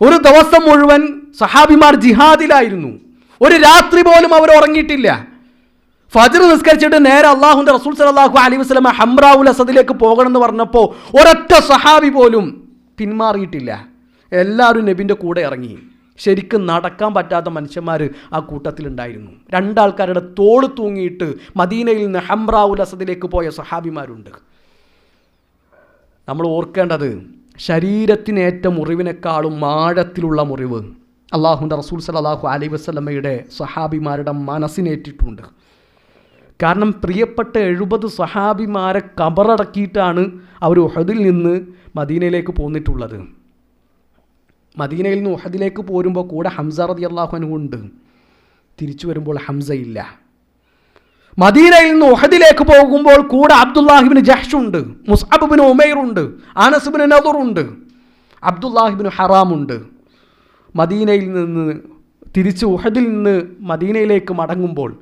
A: ഒരു ദിവസം മുഴുവൻ സഹാബിമാർ ജിഹാദിലായിരുന്നു. ഒരു രാത്രി പോലും അവർ ഉറങ്ങിയിട്ടില്ല. ഫജ്ർ നിസ്കരിച്ചിട്ട് നേരെ അള്ളാഹുവിൻ്റെ റസൂൽ സല്ലല്ലാഹു അലൈഹി വസല്ലം ഹംറാഉൽ അസദിലേക്ക് പോകണമെന്ന് പറഞ്ഞപ്പോൾ ഒരൊറ്റ സഹാബി പോലും പിന്മാറിയിട്ടില്ല. എല്ലാവരും നബിൻ്റെ കൂടെ ഇറങ്ങി. ശരിക്കും നടക്കാൻ പറ്റാത്ത മനുഷ്യന്മാർ ആ കൂട്ടത്തിലുണ്ടായിരുന്നു. 2 ആൾക്കാരുടെ തോള് തൂങ്ങിയിട്ട് മദീനയിൽ നിന്ന് ഹംറാഉൽ അസദിലേക്ക് പോയ സഹാബിമാരുണ്ട്. നമ്മൾ ഓർക്കേണ്ടത്, ശരീരത്തിനേറ്റ മുറിവിനേക്കാളും ആഴത്തിലുള്ള മുറിവ് അള്ളാഹുവിൻ്റെ റസൂൽ സല്ലല്ലാഹു അലൈഹി വസല്ലമയുടെ സഹാബിമാരുടെ മനസ്സിനേറ്റിട്ടുണ്ട്. കാരണം പ്രിയപ്പെട്ട 70 സഹാബിമാരെ കബറടക്കിയിട്ടാണ് അവർ ഉഹദിൽ നിന്ന് മദീനയിലേക്ക് പോന്നിട്ടുള്ളത്. മദീനയിൽ നിന്ന് ഉഹദിലേക്ക് പോരുമ്പോൾ കൂടെ ഹംസ റളിയല്ലാഹു അൻഹു ഉണ്ട്. തിരിച്ചു വരുമ്പോൾ ഹംസ ഇല്ല. മദീനയിൽ നിന്ന് ഉഹദിലേക്ക് പോകുമ്പോൾ കൂടെ അബ്ദുല്ലാഹി ഇബ്നു ജഹ്ഷ് ഉണ്ട്, മുസ്അബ് ഇബ്നു ഉമൈർ ഉണ്ട്, അനസ് ഇബ്നു നദർ ഉണ്ട്, അബ്ദുല്ലാഹി ഇബ്നു ഹറാം ഉണ്ട്. മദീനയിൽ നിന്ന് തിരിച്ച് ഉഹദിൽ നിന്ന് മദീനയിലേക്ക് മടങ്ങുമ്പോൾ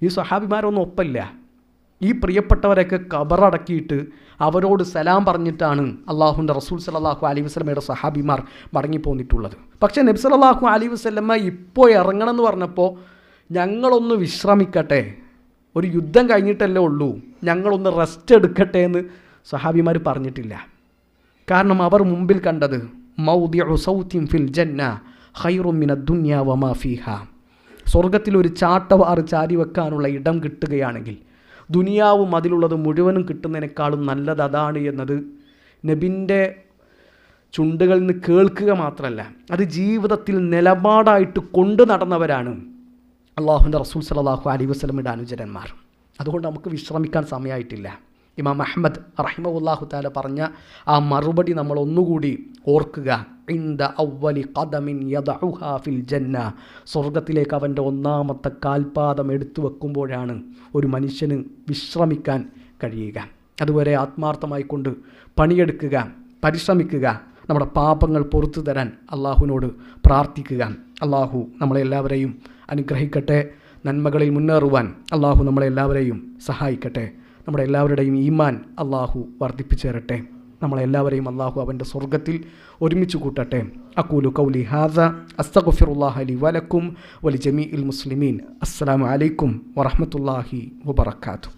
A: ഈ സഹാബിമാരൊന്നും ഒപ്പമില്ല. ഈ പ്രിയപ്പെട്ടവരൊക്കെ ഖബറടക്കിയിട്ട് അവരോട് സലാം പറഞ്ഞിട്ടാണ് അള്ളാഹുവിൻ്റെ റസൂൽ സല്ലല്ലാഹു അലൈഹി വസല്ലമയുടെ സഹാബിമാർ മടങ്ങിപ്പോന്നിട്ടുള്ളത്. പക്ഷേ നബി സല്ലല്ലാഹു അലൈഹി വസല്ലമ ഇപ്പോൾ ഇറങ്ങണം എന്ന് പറഞ്ഞപ്പോൾ ഞങ്ങളൊന്ന് വിശ്രമിക്കട്ടെ, ഒരു യുദ്ധം കഴിഞ്ഞിട്ടല്ലേ ഉള്ളൂ, ഞങ്ങളൊന്ന് റെസ്റ്റ് എടുക്കട്ടെ എന്ന് സഹാബിമാർ പറഞ്ഞിട്ടില്ല. കാരണം അവർ മുമ്പിൽ കണ്ടത് മൗദിഉ സൗത്തിൻ ഫിൽ ജന്ന ഖൈറും മിനദ് ദുനിയ വമാ ഫീഹാ, സ്വർഗത്തിലൊരു ചാട്ടവാറ് ചാരി വെക്കാനുള്ള ഇടം കിട്ടുകയാണെങ്കിൽ ദുനിയാവും അതിലുള്ളത് മുഴുവനും കിട്ടുന്നതിനേക്കാളും നല്ലത് അതാണ് എന്നത് നബിൻ്റെ ചുണ്ടുകളിൽ നിന്ന് കേൾക്കുക മാത്രമല്ല, അത് ജീവിതത്തിൽ നിലപാടായിട്ട് കൊണ്ടു നടന്നവരാണ് അള്ളാഹുവിൻ്റെ റസൂൽ സല്ലല്ലാഹു അലൈഹി വസല്ലമയുടെ അനുചരന്മാർ. അതുകൊണ്ട് നമുക്ക് വിശ്രമിക്കാൻ സമയമായിട്ടില്ല. ഇമാം അഹ്മദ് റഹിമഹുല്ലാഹു തആല പറഞ്ഞ ആ മറുപടി നമ്മൾ ഒന്നുകൂടി ഓർക്കുക. ഇൻദ അവ്വലി ഖദമിൻ യദഉഹാ ഫിൽ ജന്ന, സ്വർഗത്തിലേക്ക് അവൻ്റെ ഒന്നാമത്തെ കാൽപാദം എടുത്തു വെക്കുമ്പോഴാണ് ഒരു മനുഷ്യന് വിശ്രമിക്കാൻ കഴിയുക. അതുവരെ ആത്മാർത്ഥമായി കൊണ്ട് പണിയെടുക്കുക, പരിശ്രമിക്കുക, നമ്മുടെ പാപങ്ങൾ പുറത്തു തരാൻ അള്ളാഹുവിനോട് പ്രാർത്ഥിക്കുക. അള്ളാഹു നമ്മളെല്ലാവരെയും അനുഗ്രഹിക്കട്ടെ. നന്മകളിൽ മുന്നേറുവാൻ അള്ളാഹു നമ്മളെല്ലാവരെയും സഹായിക്കട്ടെ. നമ്മുടെ എല്ലാവരുടെയും ഈമാൻ അള്ളാഹു വർദ്ധിപ്പിച്ചു തരട്ടെ. നമ്മളെല്ലാവരെയും അള്ളാഹു അവൻ്റെ സ്വർഗത്തിൽ ഒരുമിച്ച് കൂട്ടട്ടെ. അഖൂലു ഖൗലി ഹാദ അസ്തഗ്ഫിറുല്ലാഹ ലി വലക്കും വലിജമീഇൽ മുസ്ലിമീൻ. അസ്സലാമു അലൈക്കും വറഹ്മത്തുള്ളാഹി വബറകാതുഹു.